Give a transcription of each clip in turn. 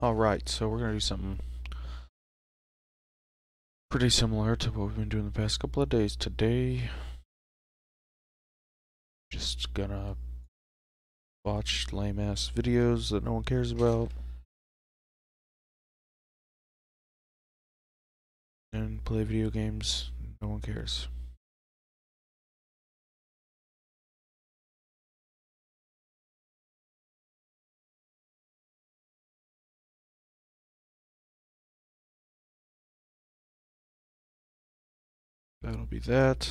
Alright, so we're gonna do something pretty similar to what we've been doing the past couple of days. Today, just gonna watch lame ass videos that no one cares about and play video games no one cares. That'll be that.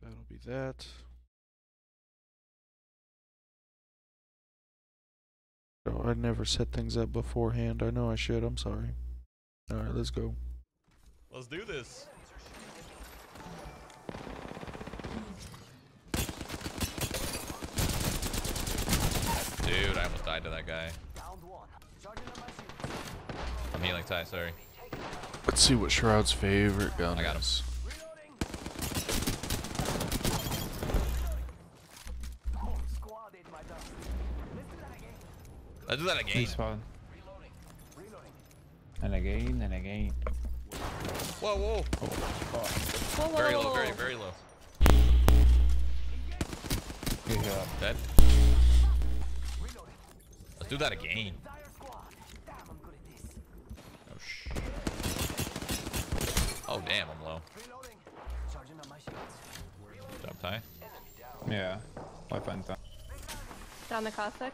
That'll be that. Oh, I never set things up beforehand. I know I should. I'm sorry. Alright, let's go. Let's do this. Dude, I almost died to that guy. I'm healing Ty, sorry. Let's see what Shroud's favorite gun I got him. is. Let's do that again. And again, and again. Whoa, whoa. Oh, Very low, very low. yeah. Dead. Let's do that again. Oh, oh damn, I'm low. Jump Ty. Yeah. I find that. Down the Cossack.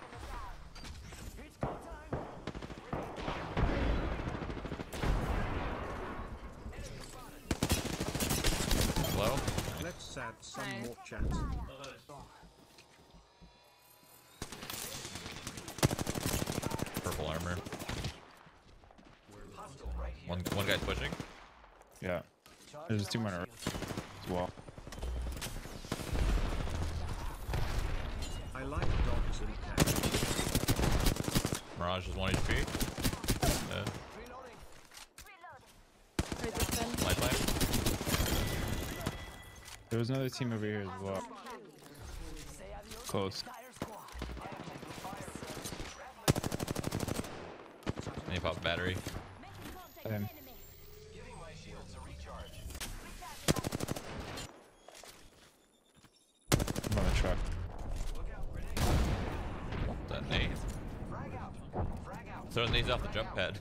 Low. Let's add some Nice. more chat. Purple armor. One guy's pushing. Yeah. There's a team on Earth as well. I like dogs and cats. Mirage is 1 HP. Right this bin. Lifeline. There was another team over here as well. Close. And he pops battery. Him. I'm on the truck. That nade. Throwing these off the jump pad.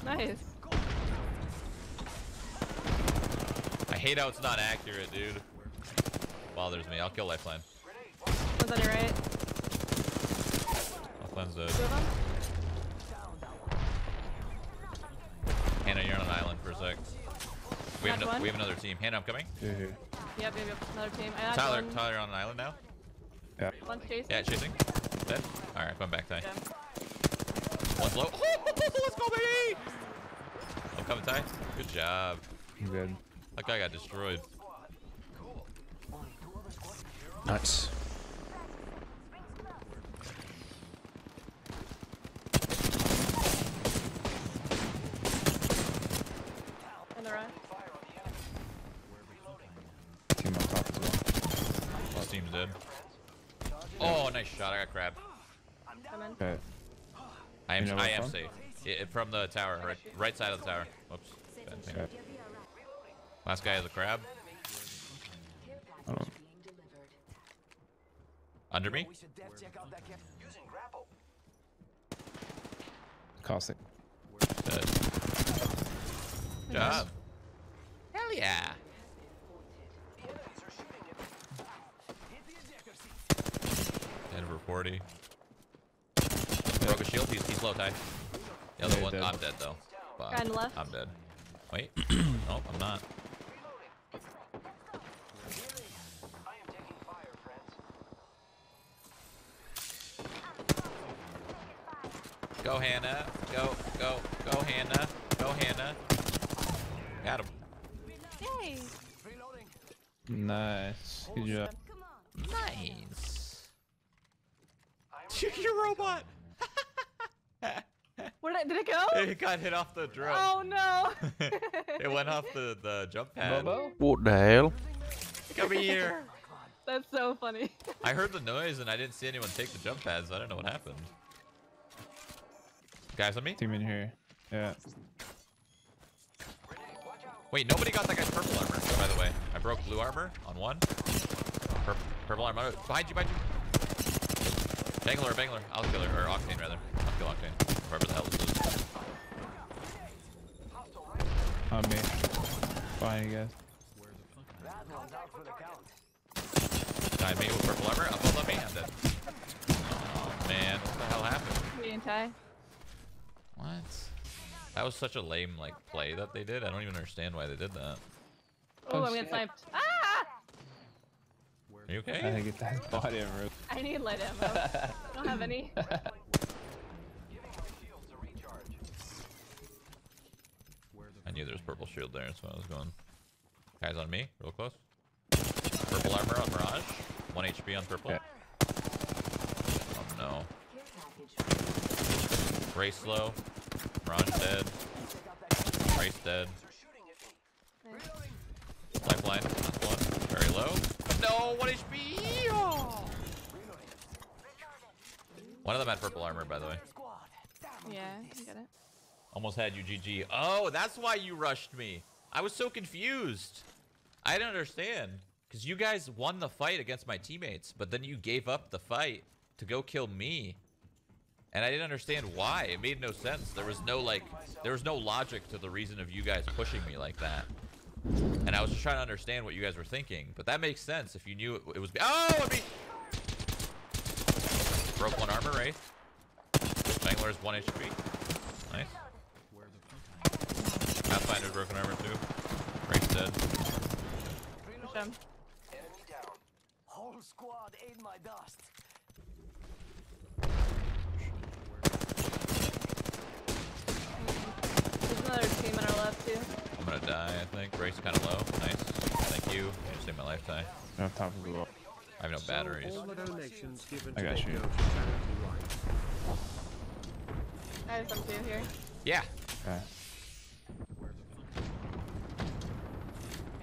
Nice. I hate how it's not accurate, dude. Bothers me. I'll kill Lifeline. One's on your right. Lifeline's dead. Two of them. Hannah, you're on an island for a sec. We have, Knocked one. we have another team. Hannah, I'm coming. Here. Yep, another team. I knocked Tyler, one. Tyler on an island now? Yeah. One's chasing. Yeah, chasing. Dead. Alright, going back, Ty. Yeah. One's low. Let's go, baby! I'm coming, Ty. Good job. I'm good. That guy got destroyed. Nice. On the right. Team on top as well. This team's dead. Oh, nice shot. I got crabbed. Come in. Okay. I am, You know where I am from? safe. From the tower, right side of the tower. Whoops. Bad thing. Okay. Last guy has a crab. Oh. Under me. Caustic. Dead. Good job. Hell yeah. Dead over 40. Broke a shield. He's low, Ty. The other Yeah, one. dead. I'm dead though. Fuck. Guy on the left. I'm dead. Wait. Nope, I'm not. Go Hannah. Go Hannah. Go Hannah. Got him. Yay! Nice. Good job. Nice. You're a robot. Did it go? It got hit off the drone. Oh no! It went off the jump pad. Bobo? What the hell? Come here. That's so funny. I heard the noise and I didn't see anyone take the jump pads. I don't know what happened. Guys on me? Team in here. Yeah. Wait, nobody got that guy's purple armor, by the way. I broke blue armor on one. Purple armor. Behind you, behind you. Bangler. I'll kill her. Or Octane, rather. I'll kill Octane. Whoever the hell this is. On me. Behind you guys. Behind me with purple armor. Up above me. I'm dead. Oh, man. What the hell happened? Me and Ty. What? That was such a lame, like, play that they did. I don't even understand why they did that. Oh, I'm getting sniped. Ah! Are you okay? I think it's that body armor. I need light ammo. I don't have any. I knew there was purple shield there, so I was going. Guys on me, real close. Purple armor on Mirage. 1 HP on purple. Yeah. Oh no. Race low. Mirage dead. Race dead. Lifeline. That's one. Very low. No, 1 HP. Oh. One of them had purple armor, by the way. Yeah, I get it. Almost had you, GG. Oh, that's why you rushed me. I was so confused. I didn't understand. Because you guys won the fight against my teammates, but then you gave up the fight to go kill me. And I didn't understand why. It made no sense. There was no, like, there was no logic to the reason of you guys pushing me like that. And I was just trying to understand what you guys were thinking. But that makes sense if you knew it was... Oh, me! Broke 1 armor, Wraith. Bangler's 1 HP. Nice. Pathfinder's broken armor too. Wraith's dead. Push him. Enemy down. Whole squad ate my dust. There's another team on our left too. I'm gonna die, I think. Wraith's kind of low. Nice. Thank you. You saved my life, Ty. No, top of the wall. I have no batteries. All the donations given I got today you. go to charity rights. I have some too here. Yeah. Okay.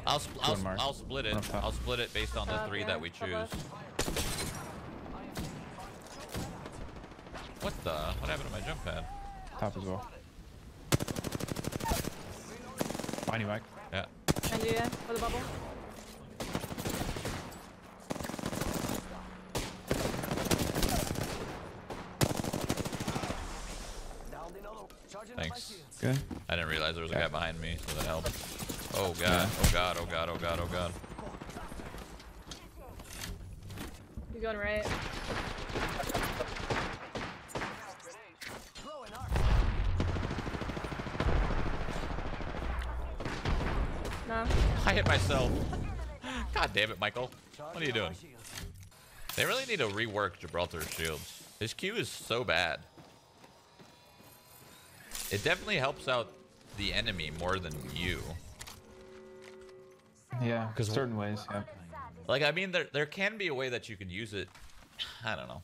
I'll Mark. split it. One up top. I'll split it based on the 3 yeah, that we top choose. left. What the? What happened to my jump pad? Top as well. Behind you, Mike. Yeah. And you, yeah, for the bubble. Thanks. Good. I didn't realize there was a guy behind me, so that helped. Oh god. Yeah. Oh god. Oh god. Oh god. Oh god. He's going right. No. I hit myself. God damn it, Michael. What are you doing? They really need to rework Gibraltar's shields. His Q is so bad. It definitely helps out the enemy more than you. Yeah, 'Cause certain ways, yeah. Like, I mean, there can be a way that you can use it. I don't know.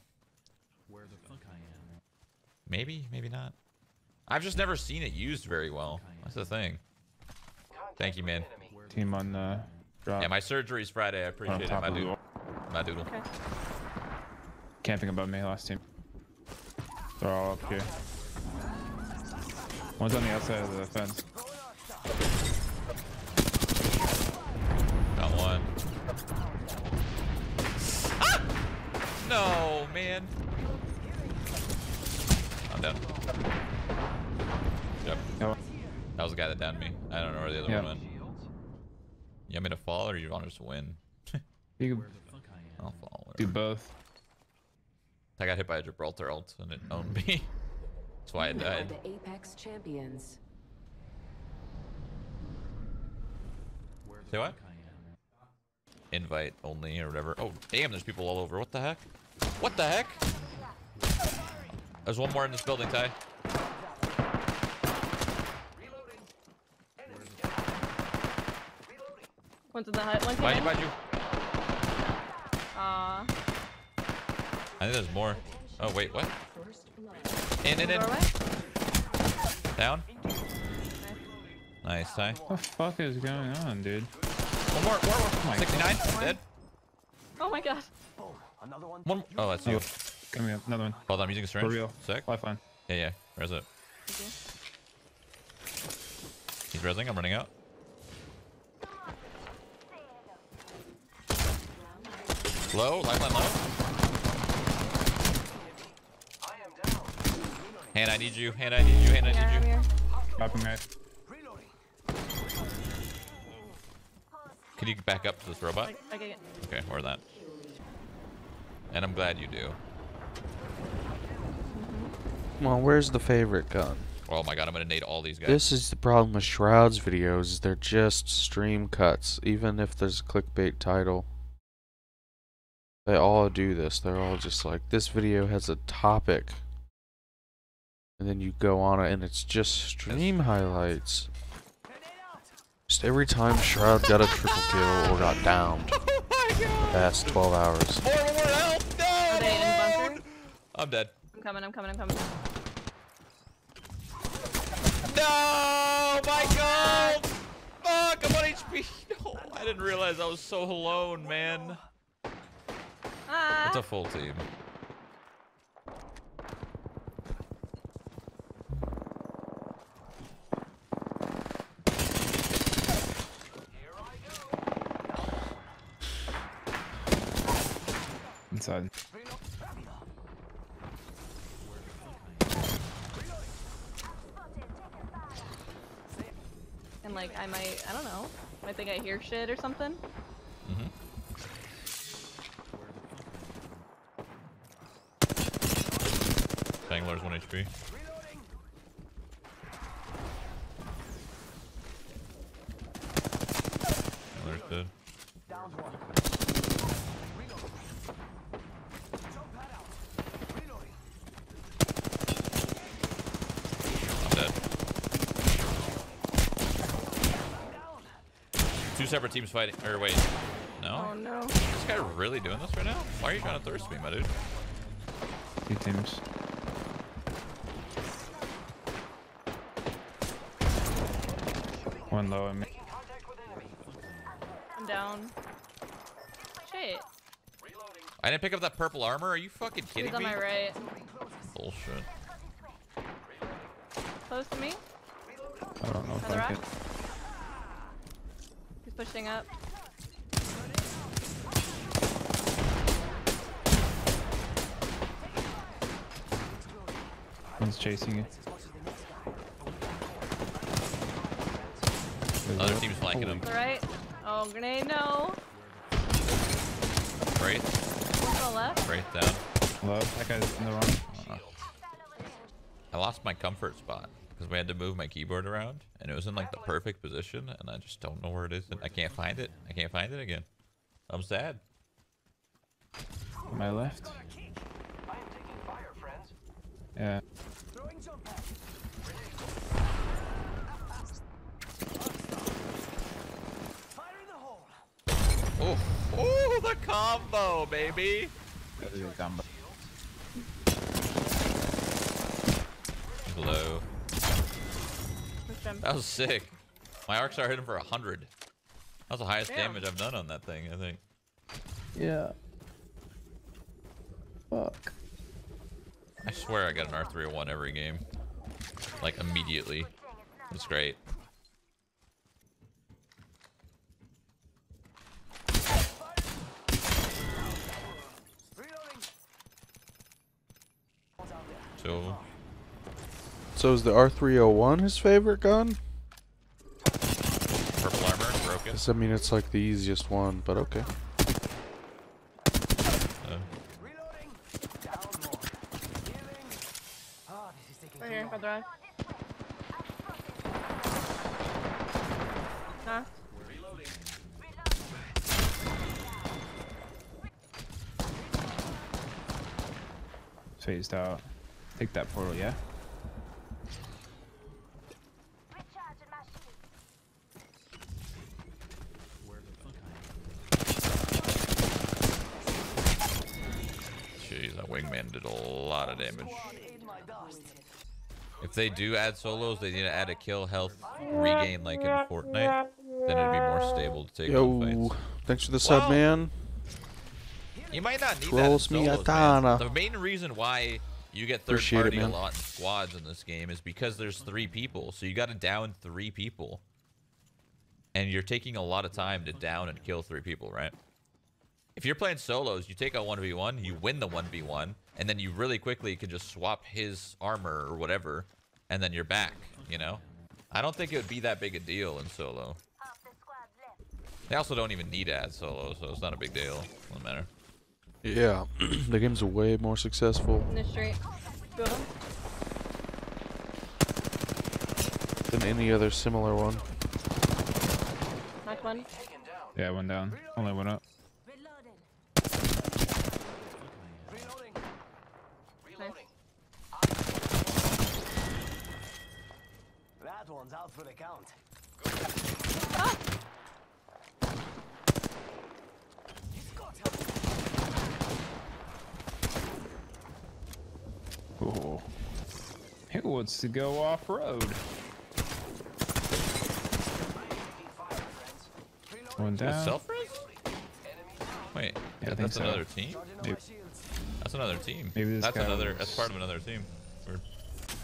Maybe, maybe not. I've just never seen it used very well. That's the thing. Thank you, man. Team on the drop. Yeah, my surgery's Friday. I on appreciate it, top my of the dude. wall. My doodle. Okay. Camping above me, last team. They're all up here. One's on the outside of the fence. Got one. Ah! No, man. I'm down. Yep. No. That was the guy that downed me. I don't know where the other Yep. one went. You want me to fall or you want us to win? You can I'll fall. do Whatever. both. I got hit by a Gibraltar ult and it owned me. That's why I You are died. the Apex champions. Say what? Invite only or whatever. Oh, damn, there's people all over. What the heck? What the heck? There's one more in this building, Ty. One's in the hut. One Behind you, came in. behind you. Aww. I think there's more. Oh, wait, what? In. Doorway? Down. Nice, Ty. What the fuck is going on, dude? One more. my 69. Dead. Oh my my god. Boom. Another one. One. Oh, that's you. Coming up. Another one. Hold on, I'm using a syringe. For real. Sick. Lifeline. Yeah, yeah. Where's it? He's rezzing. I'm running out. Low. Lifeline low. I am down. Hand, I need you. Hand, I need you. Hand, I Yeah, I'm need you. here. Dropping right. Reloading. Can you back up to this robot? I get it. Okay, or that. And I'm glad you do. Well, where's the favorite gun? Oh my god, I'm gonna nade all these guys. This is the problem with Shroud's videos, is they're just stream cuts, even if there's a clickbait title. They all do this. They're all just like, this video has a topic. And then you go on it and it's just stream highlights. Just every time Shroud got a triple kill or got downed Oh my the god! past 12 hours. More help! No! Are they in bunker? I'm dead. I'm coming, I'm coming, I'm coming. No! My god! Fuck! I'm on HP. No, I didn't realize I was so alone, man. Ah! It's a full team. Inside. And like, I don't know. I think I hear shit or something. Mm-hmm. Bangler's 1 HP. Bangler's dead. Down one. Reloading. Jump pad out. Reloading. I'm dead. Two separate teams fighting. Or wait. No? Oh no. Is this guy really doing this right now? Why are you trying to thirst me, my dude? 2 teams. One low and me. Making contact with enemy. I'm down. Shit. Reloading. I didn't pick up that purple armor. Are you fucking He's kidding on me? my right. Bullshit. Close to me. I don't know if Another I rock. could. He's pushing up. One's chasing you. Other team's flanking him. To the right. Oh, grenade, no. Right? One to the left. Right down. Low. That guy's in the wrong. I lost my comfort spot because we had to move my keyboard around and it was in like the perfect position and I just don't know where it is and I can't find it. I can't find it again. I'm sad. My left. I am taking fire, friends. Yeah. Throwing jump pad. Fire in the hole. Oh, oh, the combo, baby. That is a combo. Low. Pushed him. That was sick. My arc star hit him for 100. That was the highest Damn. damage I've done on that thing, I think. Yeah. Fuck. I swear I got an R301 every game. Like immediately. It's great. Reloading. So, is the R301 his favorite gun? purple armor, broken. I mean, it's like the easiest one, but okay. Reloading. Down more. Healing. Ah, this is taking Right too here, long. by the drive. Nah. Reloading. Phased out. Take that portal, yeah? Jeez, that wingman did a lot of damage. Squad ate my dust. If they do add solos, they need to add a kill health regain like in Fortnite. Then it'd be more stable to take on Yo, fights. thanks for the sub, Wow. man. You might not need Trolls that in me solos, Atana. man. The main reason why you get third Appreciate it, party a man. lot in squads in this game is because there's 3 people. So you got to down 3 people. And you're taking a lot of time to down and kill 3 people, right? If you're playing solos, you take a 1v1, you win the 1v1, and then you really quickly can just swap his armor or whatever, and then you're back, you know? I don't think it would be that big a deal in solo. They also don't even need to add solo, so it's not a big deal. Doesn't matter. Yeah, the game's way more successful In the street. Go him. than any other similar one. Knocked one. Yeah, one down. Only one up. Reloading. Nice. That one's out for the count. Ah! Oh. Who wants to go off road? One down. Self-res? Wait, Yeah, I think that's so. another team? Maybe, That's another team. Maybe this That's guy another. was- That's part of another team. Weird.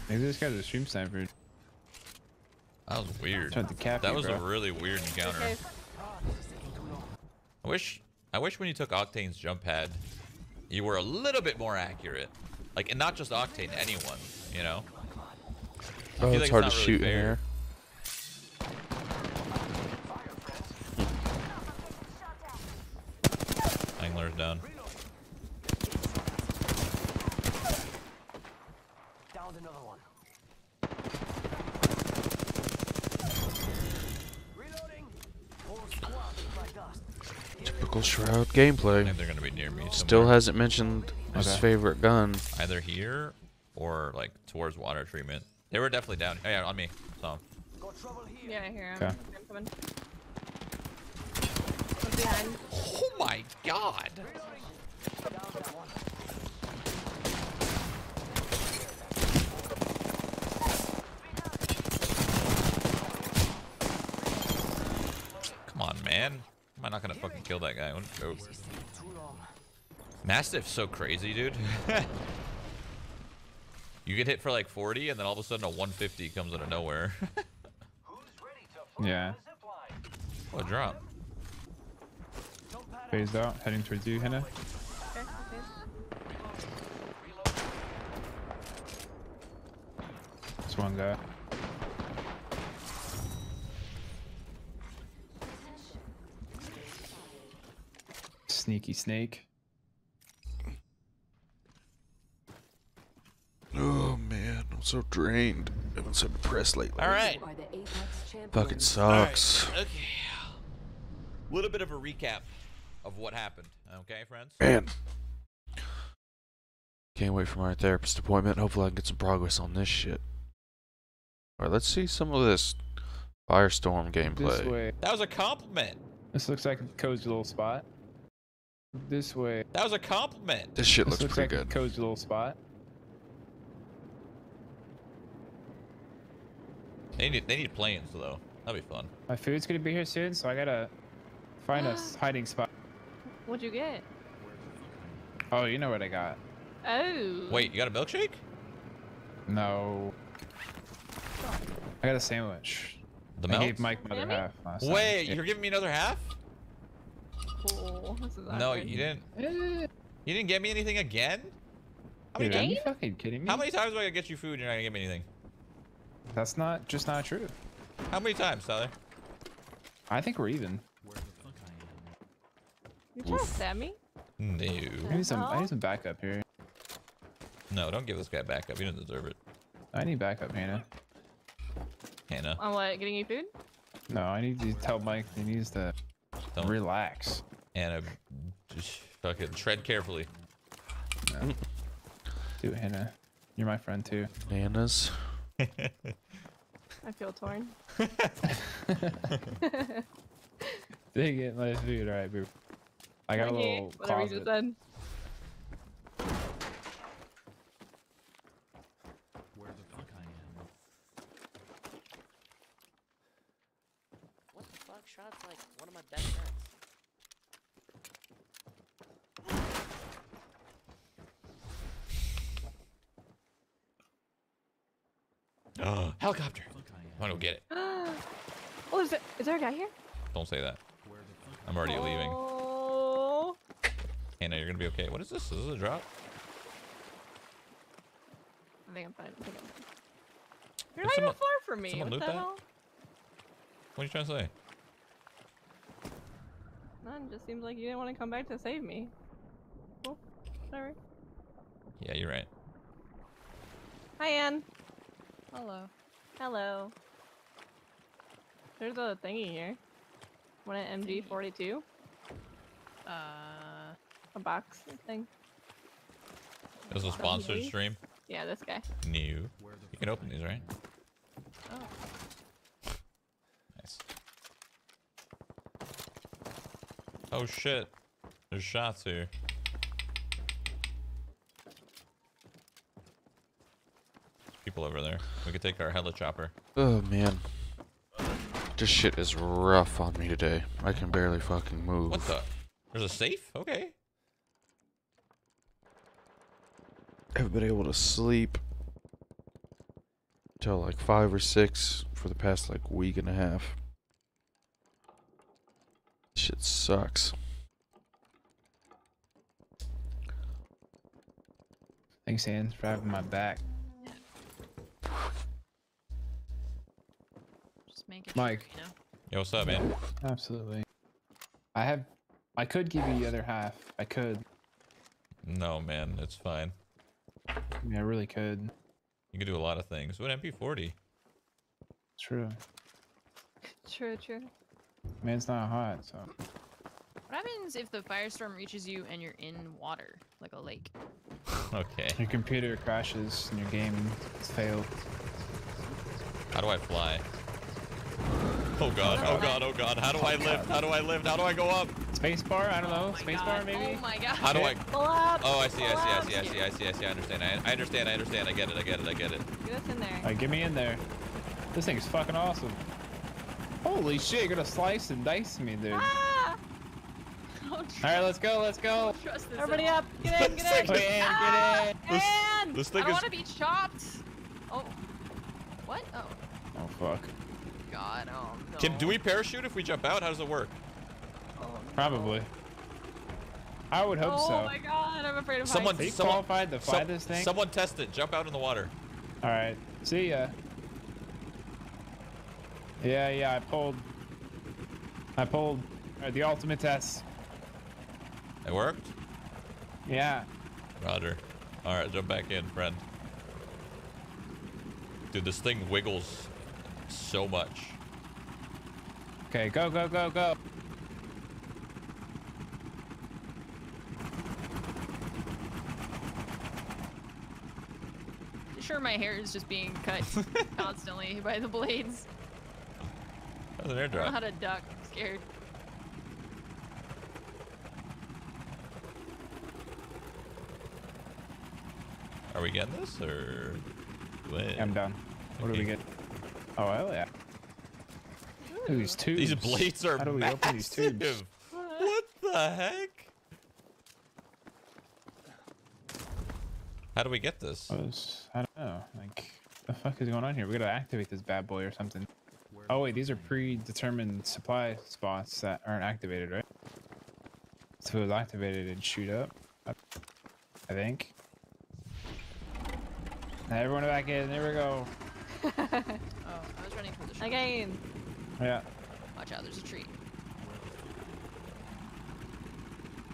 maybe this guy's a stream sniper. That was weird. Tried to cap That you, was bro. a really weird encounter. Okay. I wish when you took Octane's jump pad, you were a little bit more accurate. Like, and not just Octane, anyone, you know? I Oh, feel it's like hard to not really shoot in fair. here. Angler's down. Downed another one. Reloading. Whole squad is like dust. Typical Shroud I gameplay. think they're gonna be near me Still somewhere. hasn't mentioned his Okay. favorite gun. Either here or, like, towards water treatment. They were definitely down. Oh, yeah, on me. So, Got trouble here. Yeah, I hear him. Okay. I'm coming. One's behind. oh my god! Down that one. Come on, man. Am I not gonna fucking kill that guy? What a joke. Too long. Mastiff's so crazy, dude. You get hit for like 40, and then all of a sudden a 150 comes out of nowhere. Who's ready to fly Yeah. the zip line? What a drop. Jump pad Phased out, heading towards you, Hannah. Okay, okay. Just one guy. Sneaky snake. Oh man, I'm so drained. I've been so depressed lately. All right. Are the Apex champions. Fucking sucks. Okay. Little bit of a recap of what happened. Okay, friends? Man. Can't wait for my therapist appointment. Hopefully I can get some progress on this shit. Alright, let's see some of this Firestorm This gameplay. way. That was a compliment. This looks like a cozy little spot. This way. That was a compliment. This shit This looks looks pretty like a good. cozy little spot. They need planes though. That'd be fun. My food's gonna be here soon, so I gotta find a hiding spot. What'd you get? Oh, you know what I got? Oh. Wait, you got a milkshake? No. I got a sandwich. The I milk? gave Mike my other Sammy? half last time. Wait, Yeah. you're giving me another half? Cool. This is No, awkward. you didn't. Eh, You didn't get me anything again? How many Dude, are times? you fucking kidding me? How many times do I gotta get you food and you're not gonna give me anything? That's just not true. How many times, Tyler? I think we're even. You trying to stab me? No. I need some backup here. No, don't give this guy backup. He doesn't deserve it. I need backup, Hannah. Hannah. On what? Getting you food? No, I need to tell Mike he needs to Don't. relax. Hannah, just fucking tread carefully. No. Do it, Hannah. You're my friend too. Bananas. I feel torn. Dang it, my food. Alright, boo. I got a Okay, little whatever you just closet. said. Where the fuck I am? What the fuck? Shroud's like one of my best friends. Helicopter. I want to go get it. Oh, is there a guy here? Don't say that. I'm already leaving. Oh. Hannah, you're gonna be okay. What is this? Is this a drop? I think I'm fine. I think I'm fine. You're Did not someone- even far from me. someone What loot the that? hell? What are you trying to say? None. Just seems like you didn't want to come back to save me. Cool. Whatever. Yeah, you're right. Hi, Ann. Hello. Hello. There's a thingy here. Want an MG42? A box thing. This is a sponsored stream. Yeah, this guy. New. You can open these, right? Oh. Nice. Oh shit. There's shots here. There's people over there. We could take our heli-chopper. Oh man. This shit is rough on me today. I can barely fucking move. What the? There's a safe? Okay. I haven't been able to sleep till like 5 or 6 for the past like week and a half. Shit sucks. Thanks, Ian, for having my back. Just make it. Mike. Sure, you know? Yo, what's up, man? Absolutely. I could give you the other half. I could. No, man. It's fine. I mean, I really could. You can do a lot of things. What MP40? True. True, true. I mean, it's not hot, so. What happens if the firestorm reaches you and you're in water, like a lake? Okay. Your computer crashes and your game is failed. How do I fly? Oh god, oh god, oh god. How do I lift? How do I lift? How do I go up? Spacebar? I don't know. Oh my Spacebar, God. maybe? Oh my god. How do I? Pull up! Oh, I see, I pull see, I up. see, I see, I see, I see. I understand. I understand, I understand. I get it, I get it, I get it. Get us in there. Alright, get me in there. This thing's fucking awesome. Holy shit, you're gonna slice and dice me, dude. Ah! Alright, let's go, let's go. Don't trust this Everybody at all. up! Get in, get in! Get in, get in. And This I thing don't is. want to be chopped. Oh. What? Oh. Oh, fuck. God. Oh no. Kim, do we parachute if we jump out? How does it work? Oh, no. Probably. I would hope so. Oh my god, I'm afraid of Someone- Are you heights. qualified to fly this thing? Someone test it. Jump out in the water. Alright, see ya. Yeah, I pulled the ultimate test. It worked? Yeah. Roger. Alright, jump back in, friend. Dude, this thing wiggles so much. Okay, go, go, go, go. Sure, my hair is just being cut constantly by the blades. That's an I don't know how airdrop. to duck. I'm scared. Are we getting this or? Yeah, I'm done. What do we Okay. get? Oh, hell yeah. Ooh, these tubes. These blades are How do we open these tubes? massive. What the heck? How do we get this? I don't know. Like, the fuck is going on here? We gotta activate this bad boy or something. Oh wait, these are predetermined supply spots that aren't activated, right? So if it was activated, it'd shoot up. I think. Now everyone back in. There we go. Oh, I was running for the shore. Again. Yeah. Watch out, there's a tree.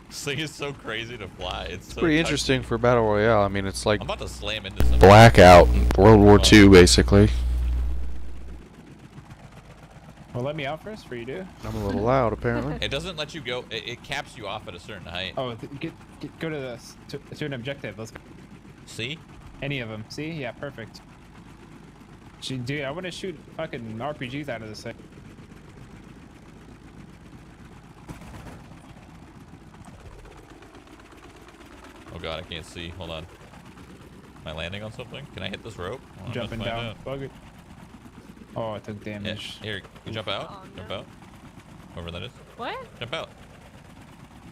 This thing is so crazy to fly. It's so Pretty tight. interesting for Battle Royale. I mean, it's like I'm about to slam into something. Blackout in World War II, basically. Well, let me out first for you, do. I'm a little loud, apparently. It doesn't let you go. It caps you off at a certain height. Oh, go to this to an objective. Let's go. See? Any of them. See? Yeah, perfect. Dude, I want to shoot fucking RPGs out of this thing. Oh god, I can't see. Hold on. Am I landing on something? Can I hit this rope? Oh, let's Jumping find down. out. Bug it. Oh, I took Yeah, damage. here, you jump out. Oh, Jump no. out. Whoever that is. What? Jump out.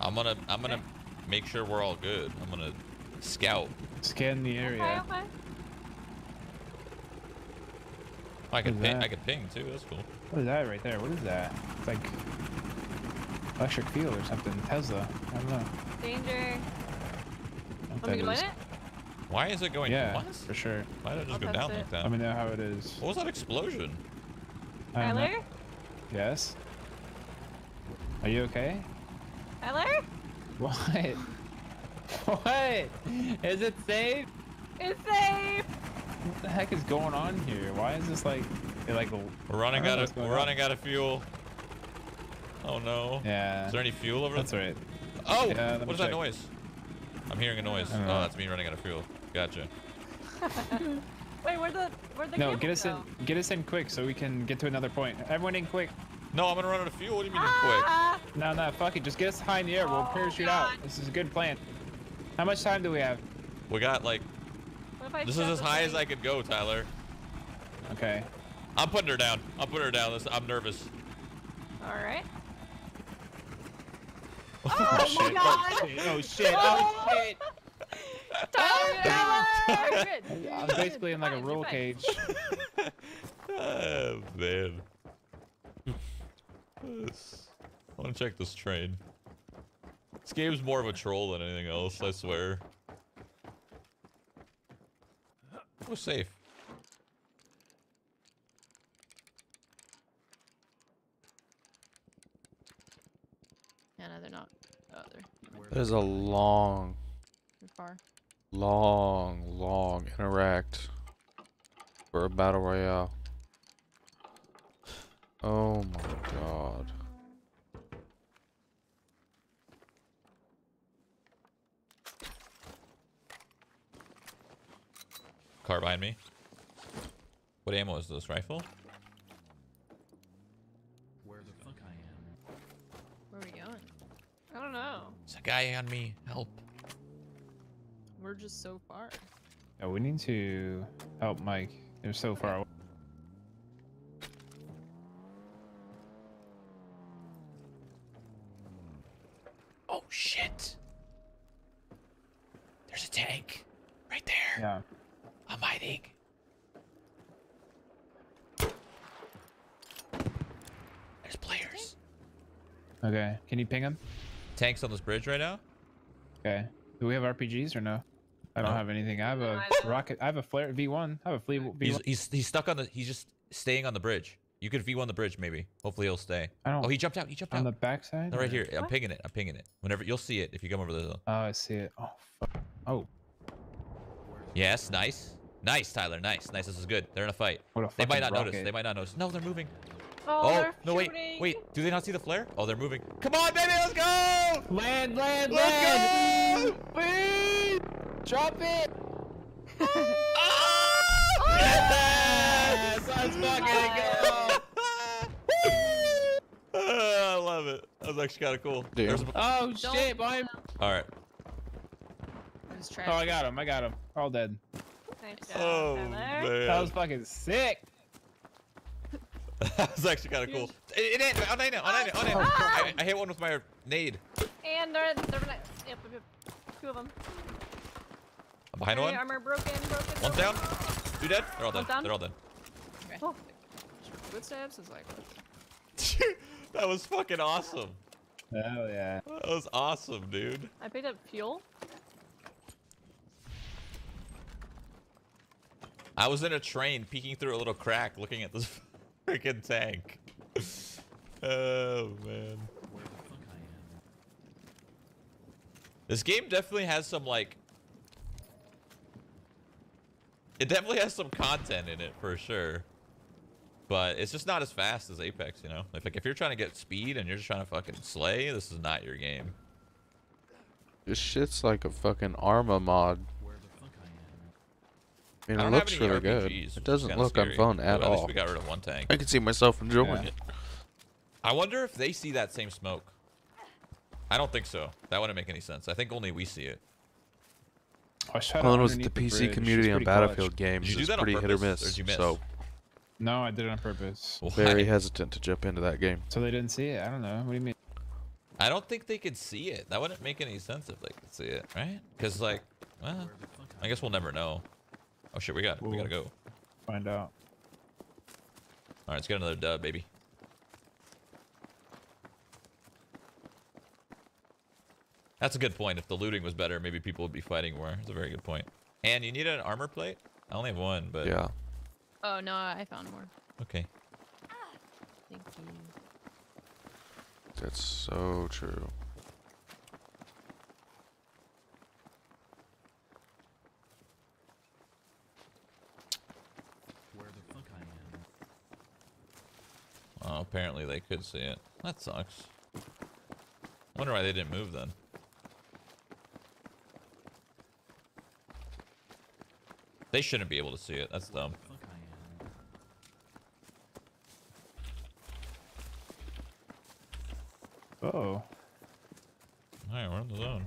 I'm gonna make sure we're all good. I'm gonna scout. Scan the area. Okay, okay. I could What is ping. that? I could ping too. That's cool. What is that right there? What is that? It's like electric field or something. Tesla. I don't know. Danger. What Want me to that light is. it? Why is it going? Yeah, What? for sure. Why did it just I'll go test down it. like that? Let me know how it is. What was that explosion? I don't know. Tyler? Yes. Are you okay? Tyler? What? What? Is it safe? It's safe! What the heck is going on here? Why is this like, We're running I don't know out what's of. going We're on. running out of fuel. Oh no. Yeah. Is there any fuel over That's there? right. Oh! Yeah, let me What is that check. noise? I'm hearing a noise. I don't Oh, know. that's me running out of fuel. Gotcha. Wait, where'd the No, camera get us go? get us in quick so we can get to another point. Everyone in quick. No, I'm gonna run out of fuel. What do you mean Ah! No, fuck it. Just get us high in the air. We'll Oh, parachute God. out. This is a good plan. How much time do we have? quick? We got like. What if I This shove is as the high as thing? I could go, Tyler. Okay. I'm putting her down. I'm putting her down. I'm nervous. Alright. Oh, my shit. God. Oh shit. Oh shit. Tyler! You're good. I'm You're basically good. in like a Fine, roll you're fine. cage. Oh man. I want to check this train. This game's more of a troll than anything else, I swear. It was safe. Yeah, no, they're not. Oh, they're That is a long, far. long interact for a battle royale. Oh my god. Car behind me. What ammo is this? Rifle? Where the fuck I am? Where are we going? I don't know. There's a guy on me. Help. We're just so far. Yeah, we need to help Mike. They're so far away. Oh shit. There's a tank. Right there. Yeah. I'm hiding. There's players. Okay. Can you ping him? Tanks on this bridge right now? Okay. Do we have RPGs or no? I don't No. have anything. I have a I don't. rocket. I have a flare V1. I have a flea V1. He's stuck on the. He's just staying on the bridge. You could V1 the bridge maybe. Hopefully he'll stay. I don't. Oh, he jumped out. He jumped on out. the backside. No, right or- here. I'm What? pinging it. I'm pinging it. Whenever you'll see it if you come over the hill. Oh, I see it. Oh, fuck. Oh, Yes, nice, nice, Tyler. Nice, nice. This is good. They're in a fight. what a They fucking might not rocket. notice. They might not notice. No, they're moving. Oh, Oh they're no! Wait, shooting. wait. Do they not see the flare? Oh, they're moving. Come on, baby, let's go! Land, land, Let's land! go! Wait! Drop it! Oh, yes! Let's fucking go! I love it. That was actually kind of cool. Damn. There's a- Oh Don't- shit! Behind. All right. There's trash. Oh, I got him. I got him. All dead. Nice job, Oh Tyler. man. That was fucking sick. That was actually kind of cool. It, on it. I hit one with my nade. And they're yep. Two of them. I'm behind one. Armor broken. One's down. Two dead. They're all dead. One's down. They're all dead. Okay. Oh. Footsteps is like. That was fucking awesome. Hell yeah. That was awesome, dude. I picked up fuel. I was in a train peeking through a little crack looking at this freaking tank. Oh man. Where the fuck I am? This game definitely has some like it definitely has some content in it for sure. But it's just not as fast as Apex, you know? If you're trying to get speed and you're just trying to fucking slay, this is not your game. This shit's like a fucking Arma mod. Where the fuck I am? I mean, I it don't looks have any really good. RPGs, which It is doesn't kinda look on scary, phone but at at least all. we got rid of one tank. I can see myself enjoying Yeah. it. I wonder if they see that same smoke. I don't think so. That wouldn't make any sense. I think only we see it. I shot Well, it it was the underneath PC bridge. community It's on pretty Battlefield clutch. games Did you do is that on pretty hit or purpose, or miss. did you miss? So No, I did it on purpose. Why? very hesitant to jump into that game. So they didn't see it. I don't know. What do you mean? I don't think they could see it. That wouldn't make any sense if they could see it, right? Because like, well, Where the fuck I guess we'll never know. Oh shit, we gotta go. Find out. All right, let's get another dub, baby. That's a good point. If the looting was better, maybe people would be fighting more. That's a very good point. And you need an armor plate? I only have one, but... Yeah. Oh, no, I found more. Okay. Thank you. That's so true. Where the fuck I am? Oh, apparently they could see it. That sucks. Wonder why they didn't move then. They shouldn't be able to see it. That's dumb. Fuck I am. Oh. Alright, we're in the zone.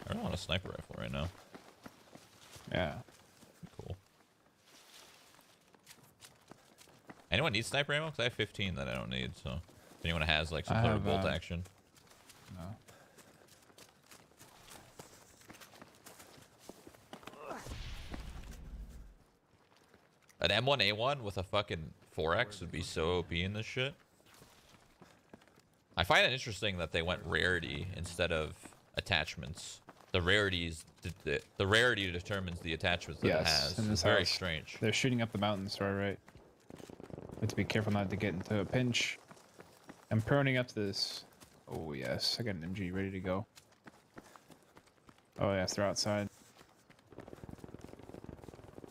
I really want a sniper rifle right now. Yeah. Cool. Anyone need sniper ammo? Because I have 15 that I don't need, so... If anyone has, like, some I sort of have, bolt action. No. An M1A1 with a fucking 4X would be so OP in this shit. I find it interesting that they went rarity instead of attachments. The rarities, the rarity determines the attachments that it Yes, has. in It's this very house. strange. They're shooting up the mountains, far right. We have to be careful not to get into a pinch. I'm proning up this. Oh yes, I got an MG ready to go. Oh yes, they're outside.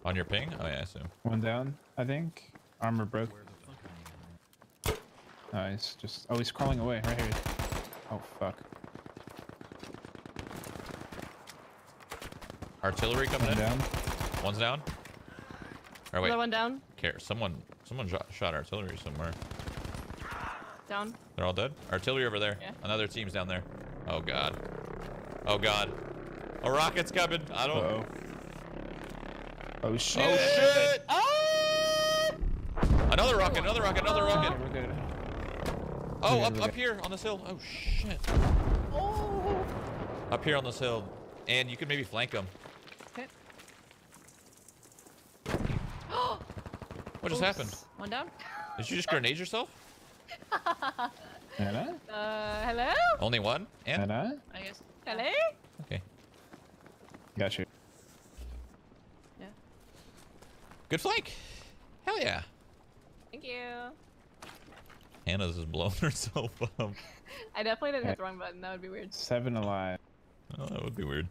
On your ping? Oh yeah, I assume. One down, I think. Armor broke. Where the fuck I am? Nice. Just oh, he's crawling away right here. Oh fuck. Artillery coming One in. down. One's down. Or wait, Another one down. care. Someone shot artillery somewhere. Down. They're all dead. Artillery over there. Yeah. Another team's down there. Oh god. Oh god. A rocket's coming. I don't. Uh-oh. Oh shit. Oh shit! Ah! Another rocket. Another rocket. Another rocket. Okay, we're good. Oh, We're up good, we're up good. here on this hill. Oh shit. Oh. Up here on this hill, and you can maybe flank them. Okay. What just happened? One down. Did you just grenade yourself? Anna? Hello? Only one? And Anna? I guess. Hello? okay. Got you. Yeah. Good flank. Hell yeah. Thank you. Hannah's just blowing herself up. I definitely didn't hit the wrong button. That would be weird. 7 alive. Oh, that would be weird.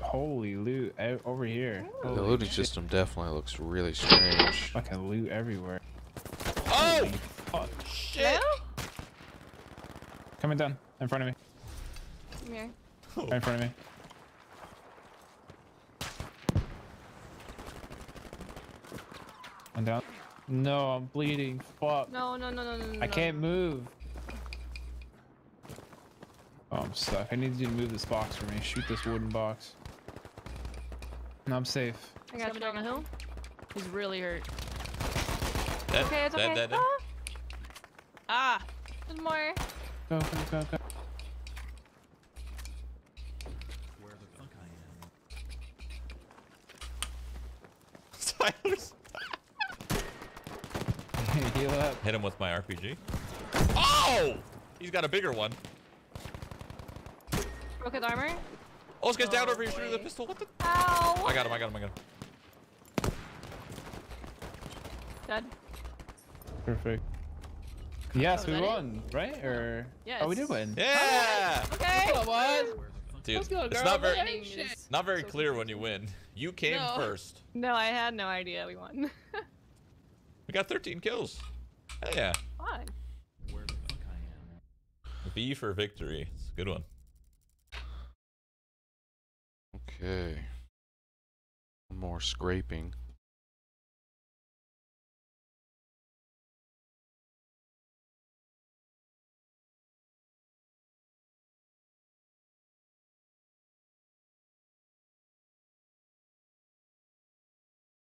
Holy loot over here. The Holy looting shit. system definitely looks really strange. Fucking loot everywhere. Oh! Fuck. Shit! Coming down in front of me. Come here. Right in front of me. One down. No, I'm bleeding. Fuck. No, no, no, no, no, no. I can't move. Oh, I'm stuck. I need you to move this box for me. Shoot this wooden box. No, I'm safe. I He's got coming you. down the hill. He's really hurt. Dead, Okay, it's dead, okay. dead, dead. Ah! There's more. Go, go, go, go. Where the fuck I am? Tyler's- Heal up. Hit him with my RPG. Oh! He's got a bigger one. Broke his armor. Oh, this guy's down Oh, over here shooting the boy. pistol. What the? Ow! I got him, I got him, I got him. Dead. Perfect. Yes, Oh, we is that it? won, right? Or Yes. oh, we did win. Yeah! Okay. Come on. Where the fuck? Dude, Let's go, it's girl. not very, Winning is not very so clear when you win. You came No. first. No, I had no idea we won. We got 13 kills. Hell yeah. Fine. Where the fuck I am? V for victory. It's a good one. Okay. One more scraping.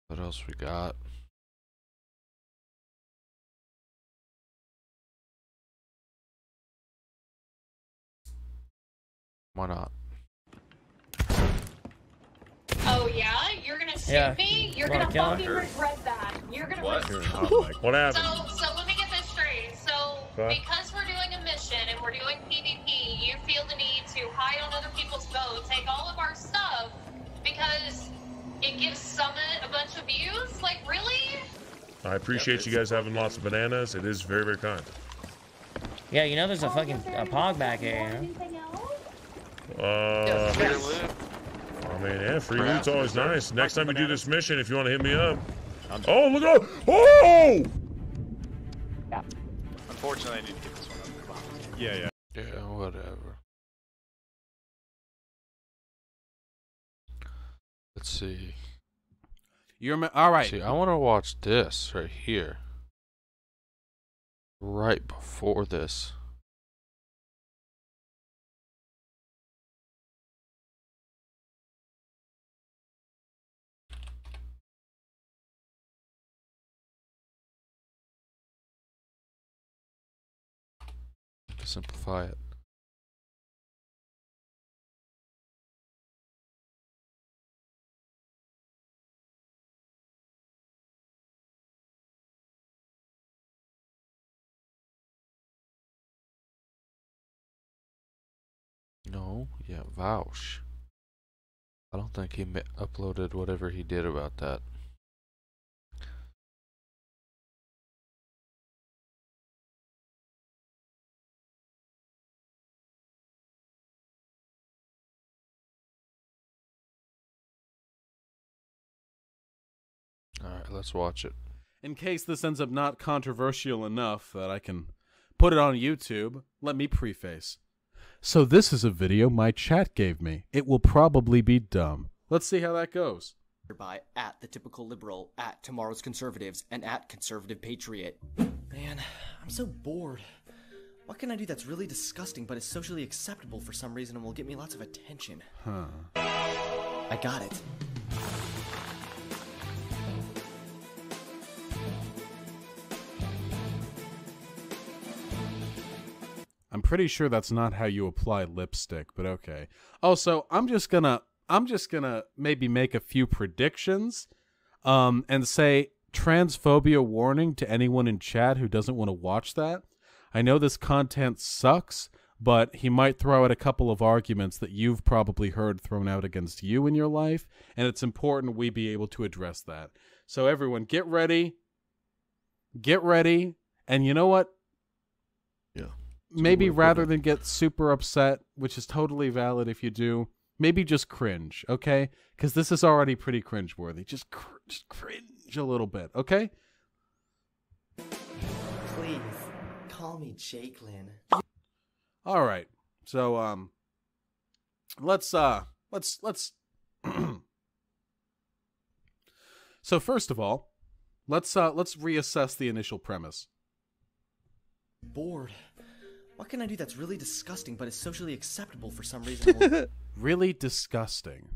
What else we got? Why not? shoot Yeah. me, you're Wanna gonna kill him? fucking regret that. You're gonna What? What happened? So let me get this straight. So because we're doing a mission and we're doing PvP, you feel the need to hide on other people's boat, take all of our stuff, because it gives Summit a bunch of views? Like, really? I appreciate you guys having lots of bananas. It is very, very kind. Yeah, you know there's a fucking pog back here, you know? I mean, yeah, free loot's always nice. Next time you do this mission, if you want to hit me up. Oh, look out! Oh! Unfortunately, I need to get this one up the box. Yeah. Yeah, whatever. Let's see. All right. See, I want to watch this right here. Right before this. To simplify it. No, yeah, Vouch. I don't think he uploaded whatever he did about that. Alright, let's watch it. In case this ends up not controversial enough that I can put it on YouTube, let me preface. So this is a video my chat gave me. It will probably be dumb. Let's see how that goes. By at the typical liberal, at tomorrow's conservatives, and at conservative patriot. Man, I'm so bored. What can I do that's really disgusting but is socially acceptable for some reason and will get me lots of attention? Huh. I got it. I'm pretty sure that's not how you apply lipstick, but okay. Also, I'm just gonna maybe make a few predictions, and say transphobia warning to anyone in chat who doesn't want to watch that. I know this content sucks, but he might throw out a couple of arguments that you've probably heard thrown out against you in your life, and it's important we be able to address that. So everyone, get ready, and you know what? Yeah. Maybe rather than get super upset, which is totally valid if you do, maybe just cringe, okay? Because this is already pretty cringeworthy. Just cringe a little bit, okay? Please, call me Jakelin. All right. So let's So first of all, let's reassess the initial premise. Bored. What can I do that's really disgusting but is socially acceptable for some reason? Really disgusting.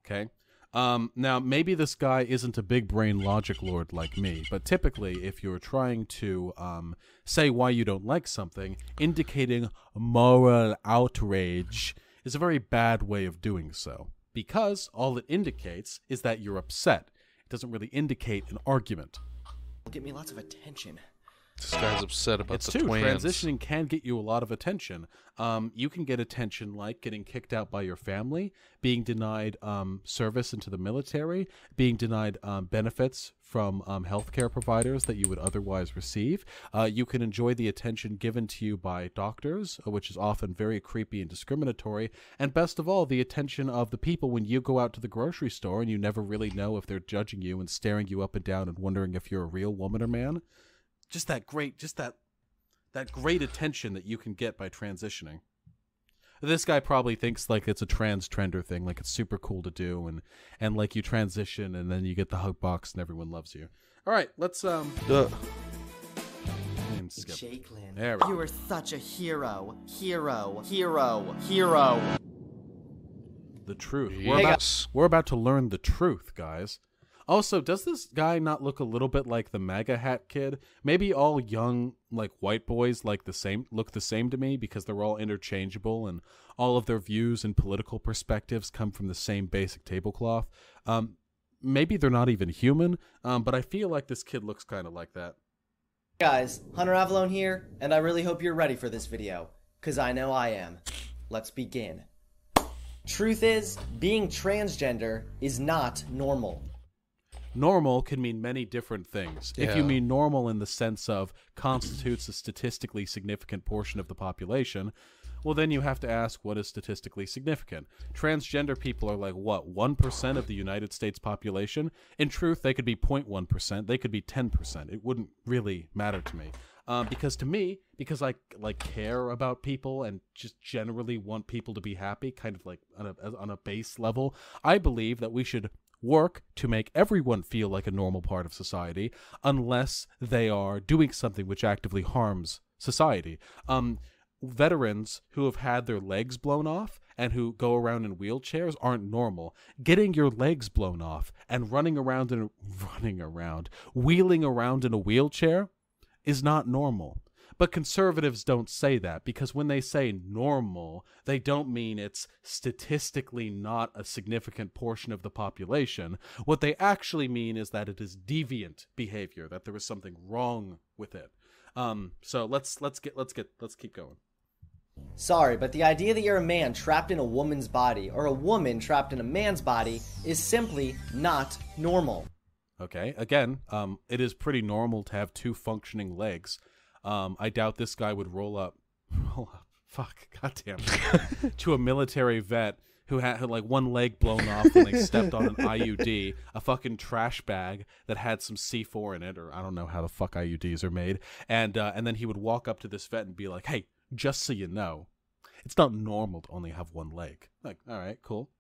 Okay. Now maybe this guy isn't a big brain logic lord like me, but typically if you're trying to say why you don't like something, indicating moral outrage is a very bad way of doing so, because all it indicates is that you're upset. It doesn't really indicate an argument. Will get me lots of attention. This guy's upset about It's the true. twins. Transitioning can get you a lot of attention. You can get attention like getting kicked out by your family, being denied service into the military, being denied benefits from healthcare providers that you would otherwise receive. You can enjoy the attention given to you by doctors, which is often very creepy and discriminatory. And best of all, the attention of the people when you go out to the grocery store and you never really know if they're judging you and staring you up and down and wondering if you're a real woman or man. Just that great attention that you can get by transitioning. This guy probably thinks like it's a trans trender thing, like it's super cool to do, and like you transition and then you get the hug box and everyone loves you. All right, let's and skip. Jakelin, There we go. you are such a hero. The truth. Yes. We're about to learn the truth, guys. Also, does this guy not look a little bit like the MAGA hat kid? Maybe all young, like, white boys look the same to me because they're all interchangeable and all of their views and political perspectives come from the same basic tablecloth. maybe they're not even human, but I feel like this kid looks kind of like that. Guys, Hunter Avalone here, and I really hope you're ready for this video, cause I know I am. Let's begin. Truth is, being transgender is not normal. Normal can mean many different things. If you mean normal in the sense of constitutes a statistically significant portion of the population, well, then you have to ask, what is statistically significant? Transgender people are like, what, 1% of the United States population? In truth, they could be 0.1%, they could be 10%. It wouldn't really matter to me. Because I like care about people and just generally want people to be happy, kind of like on a base level, I believe that we should work to make everyone feel like a normal part of society, unless they are doing something which actively harms society. Veterans who have had their legs blown off and who go around in wheelchairs aren't normal. Getting your legs blown off and wheeling around in a wheelchair is not normal. But conservatives don't say that, because when they say normal, they don't mean it's statistically not a significant portion of the population. What they actually mean is that it is deviant behavior, that there is something wrong with it. So let's keep going. Sorry, but the idea that you're a man trapped in a woman's body or a woman trapped in a man's body is simply not normal. Okay, again, it is pretty normal to have two functioning legs. I doubt this guy would roll up, goddamn, to a military vet who had like one leg blown off when they stepped on an IUD, a fucking trash bag that had some C4 in it, or I don't know how the fuck IUDs are made, and then he would walk up to this vet and be like, hey, just so you know, it's not normal to only have one leg. Like, all right, cool.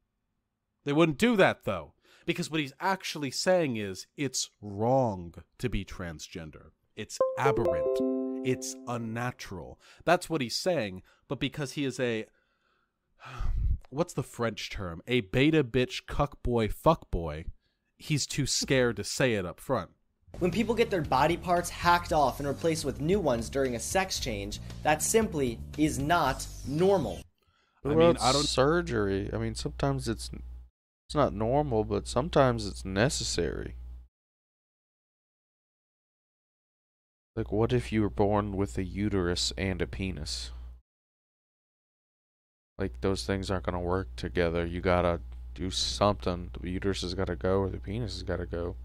They wouldn't do that, though, because what he's actually saying is it's wrong to be transgender. It's aberrant. It's unnatural. That's what he's saying, but because he is a... what's the French term? A beta bitch cuckboy fuckboy, he's too scared to say it up front. When people get their body parts hacked off and replaced with new ones during a sex change, that simply is not normal. What about surgery? I mean, sometimes it's not normal, but sometimes it's necessary. Like, what if you were born with a uterus and a penis? Like, those things aren't gonna work together. You gotta do something. The uterus has gotta go, or the penis has gotta go.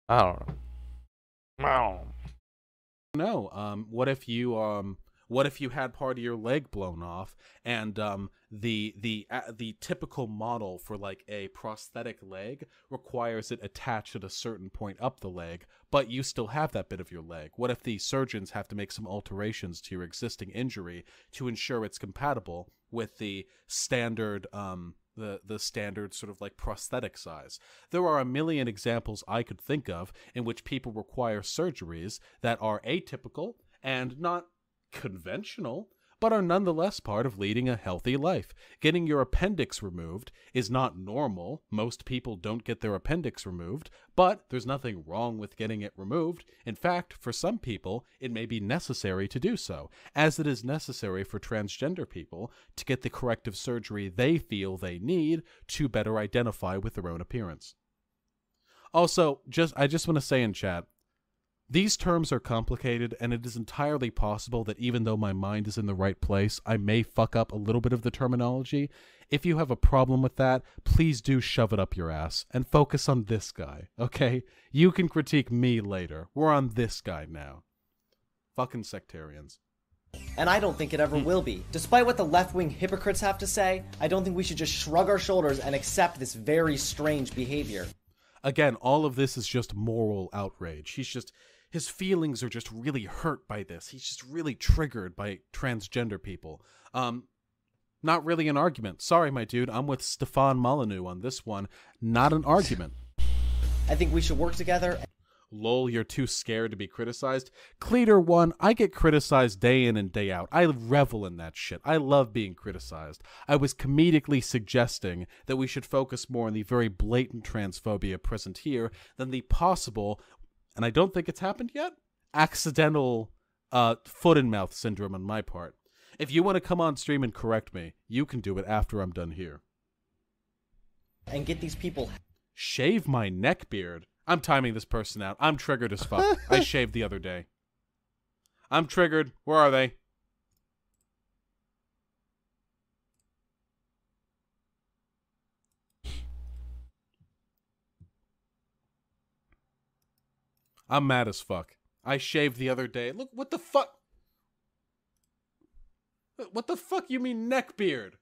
I don't know. No. What if you had part of your leg blown off, and the typical model for like a prosthetic leg requires it attached at a certain point up the leg, but you still have that bit of your leg? What if the surgeons have to make some alterations to your existing injury to ensure it's compatible with the standard the standard sort of like prosthetic size? There are a million examples I could think of in which people require surgeries that are atypical and not conventional, but are nonetheless part of leading a healthy life. Getting your appendix removed is not normal. Most people don't get their appendix removed, but there's nothing wrong with getting it removed. In fact, for some people, it may be necessary to do so, as it is necessary for transgender people to get the corrective surgery they feel they need to better identify with their own appearance. Also, I just want to say in chat, these terms are complicated, and it is entirely possible that even though my mind is in the right place, I may fuck up a little bit of the terminology. If you have a problem with that, please do shove it up your ass and focus on this guy, okay? You can critique me later. We're on this guy now. Fucking sectarians. And I don't think it ever will be. Despite what the left-wing hypocrites have to say, I don't think we should just shrug our shoulders and accept this very strange behavior. Again, all of this is just moral outrage. His feelings are just really hurt by this. He's just really triggered by transgender people. Not really an argument. Sorry, my dude. I'm with Stefan Molyneux on this one. Not an argument. I think we should work together. Lol, you're too scared to be criticized. Cleater one, I get criticized day in and day out. I revel in that shit. I love being criticized. I was comedically suggesting that we should focus more on the very blatant transphobia present here than the possible, and I don't think it's happened yet, accidental foot and mouth syndrome on my part. If you want to come on stream and correct me, you can do it after I'm done here. And get these people... Shave my neck beard. I'm timing this person out. I'm triggered as fuck. I shaved the other day. I'm triggered. Where are they? I'm mad as fuck. I shaved the other day. Look, what the fuck? What the fuck you mean neck beard?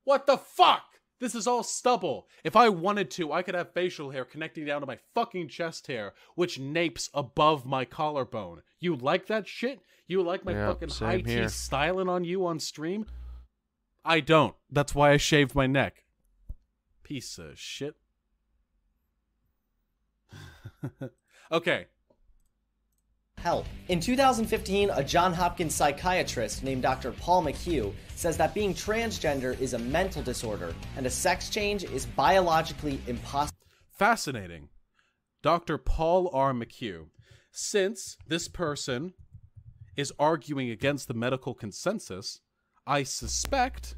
What the fuck? This is all stubble. If I wanted to, I could have facial hair connecting down to my fucking chest hair, which napes above my collarbone. You like that shit? You like my fucking high tea styling on you on stream? I don't. That's why I shaved my neck. Piece of shit. Okay. Help. In 2015, a Johns Hopkins psychiatrist named Dr. Paul McHugh says that being transgender is a mental disorder and a sex change is biologically impossible. Fascinating. Dr. Paul R. McHugh. Since this person is arguing against the medical consensus, I suspect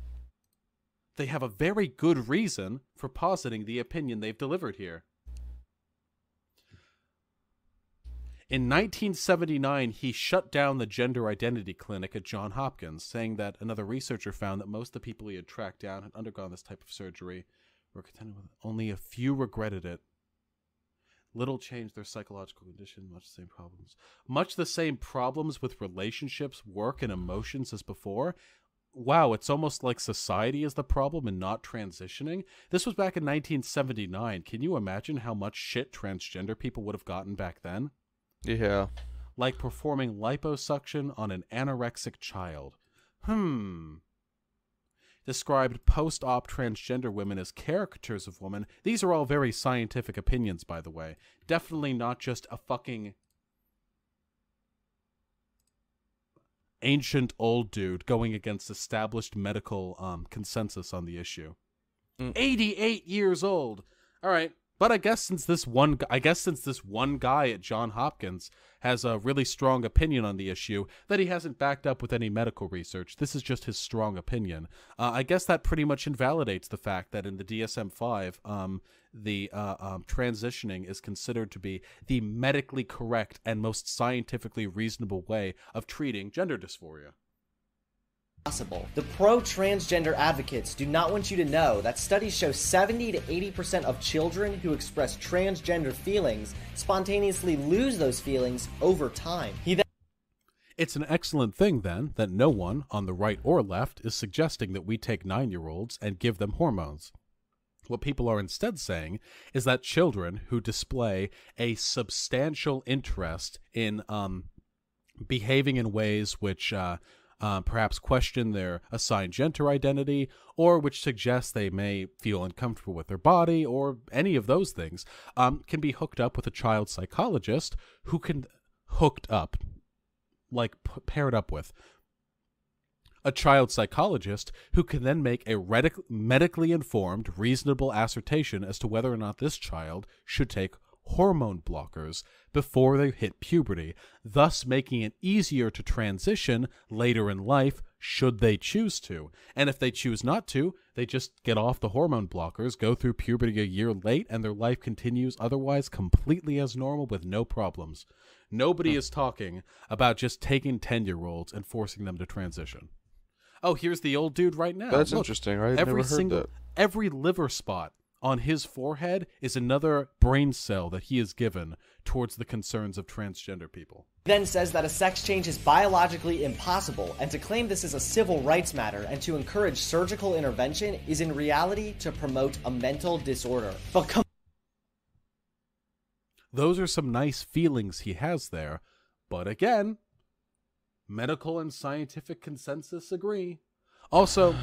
they have a very good reason for positing the opinion they've delivered here. In 1979, he shut down the gender identity clinic at Johns Hopkins, saying that another researcher found that most of the people he had tracked down had undergone this type of surgery, were content with it. Only a few regretted it. Little changed their psychological condition, much the same problems. Much the same problems with relationships, work, and emotions as before. Wow, it's almost like society is the problem and not transitioning. This was back in 1979. Can you imagine how much shit transgender people would have gotten back then? Yeah. Like performing liposuction on an anorexic child. Described post-op transgender women as caricatures of women. These are all very scientific opinions, by the way. Definitely not just a fucking ancient old dude going against established medical consensus on the issue. 88 years old. All right. But I guess since this one guy at Johns Hopkins has a really strong opinion on the issue that he hasn't backed up with any medical research, this is just his strong opinion. I guess that pretty much invalidates the fact that in the DSM-5, the transitioning is considered to be the medically correct and most scientifically reasonable way of treating gender dysphoria. Possible. The pro-transgender advocates do not want you to know that studies show 70 to 80% of children who express transgender feelings spontaneously lose those feelings over time. It's an excellent thing, then, that no one, on the right or left, is suggesting that we take 9-year-olds and give them hormones. What people are instead saying is that children who display a substantial interest in behaving in ways which perhaps question their assigned gender identity, or which suggests they may feel uncomfortable with their body, or any of those things, can be hooked up with a child psychologist who can paired up with a child psychologist who can then make a medically informed, reasonable assertion as to whether or not this child should take hormone blockers before they hit puberty, thus making it easier to transition later in life should they choose to. And if they choose not to, they just get off the hormone blockers, go through puberty a year late, and their life continues otherwise completely as normal with no problems. Nobody is talking about just taking 10-year-olds and forcing them to transition. Oh, here's the old dude right now. That's Look, interesting, right? I've never heard that. Every liver spot on his forehead is another brain cell that he is given towards the concerns of transgender people. He then says that a sex change is biologically impossible, and to claim this is a civil rights matter and to encourage surgical intervention is in reality to promote a mental disorder. But those are some nice feelings he has there, but again, medical and scientific consensus agree. Also,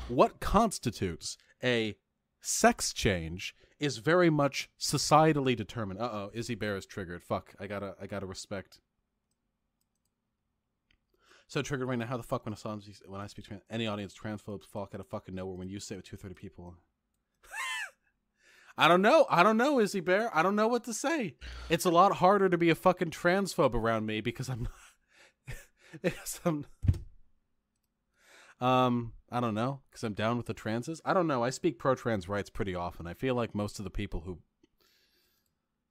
what constitutes a sex change is very much societally determined. Uh-oh, Izzy Bear is triggered. Fuck, I gotta respect. So triggered right now. How the fuck when I speak trans, any audience transphobes fall out of fucking nowhere when you say it with 230 people? I don't know, Izzy Bear. I don't know what to say. It's a lot harder to be a fucking transphobe around me because I'm I don't know, because I'm down with the transes. I don't know. I speak pro-trans rights pretty often. I feel like most of the people who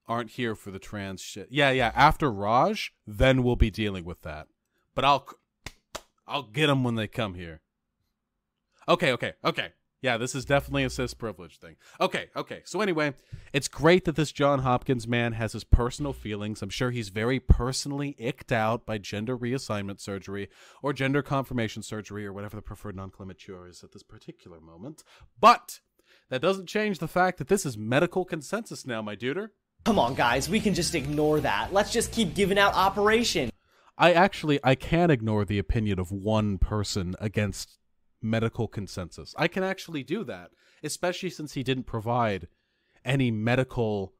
aren't here for the trans shit. Yeah, yeah. After Raj, then we'll be dealing with that. But I'll get them when they come here. Okay. Yeah, this is definitely a cis privilege thing. Okay. So anyway, it's great that this John Hopkins man has his personal feelings. I'm sure he's very personally icked out by gender reassignment surgery or gender confirmation surgery or whatever the preferred nomenclature is at this particular moment. But that doesn't change the fact that this is medical consensus now, my duder. Come on, guys, we can just ignore that. Let's just keep giving out operations. I can't ignore the opinion of one person against medical consensus. I can actually do that, especially since he didn't provide any medical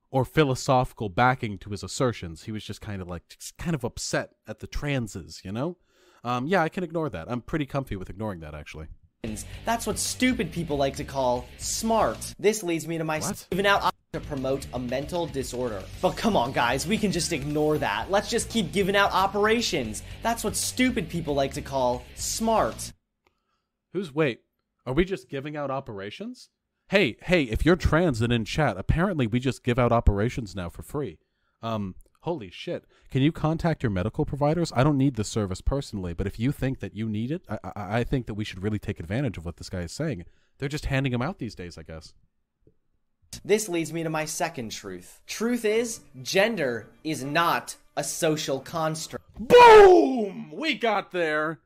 or philosophical backing to his assertions. He was just kind of upset at the transes, you know? Yeah, I can ignore that. I'm pretty comfy with ignoring that, actually. That's what stupid people like to call smart. This leads me to my giving out to promote a mental disorder. But come on, guys, we can just ignore that. Let's just keep giving out operations. That's what stupid people like to call smart. Wait, are we just giving out operations? Hey, if you're trans and in chat, apparently we just give out operations now for free. Holy shit. Can you contact your medical providers? I don't need the service personally, but if you think that you need it, I think that we should really take advantage of what this guy is saying. They're just handing them out these days, I guess. This leads me to my second truth. Truth is, gender is not a social construct. Boom! We got there!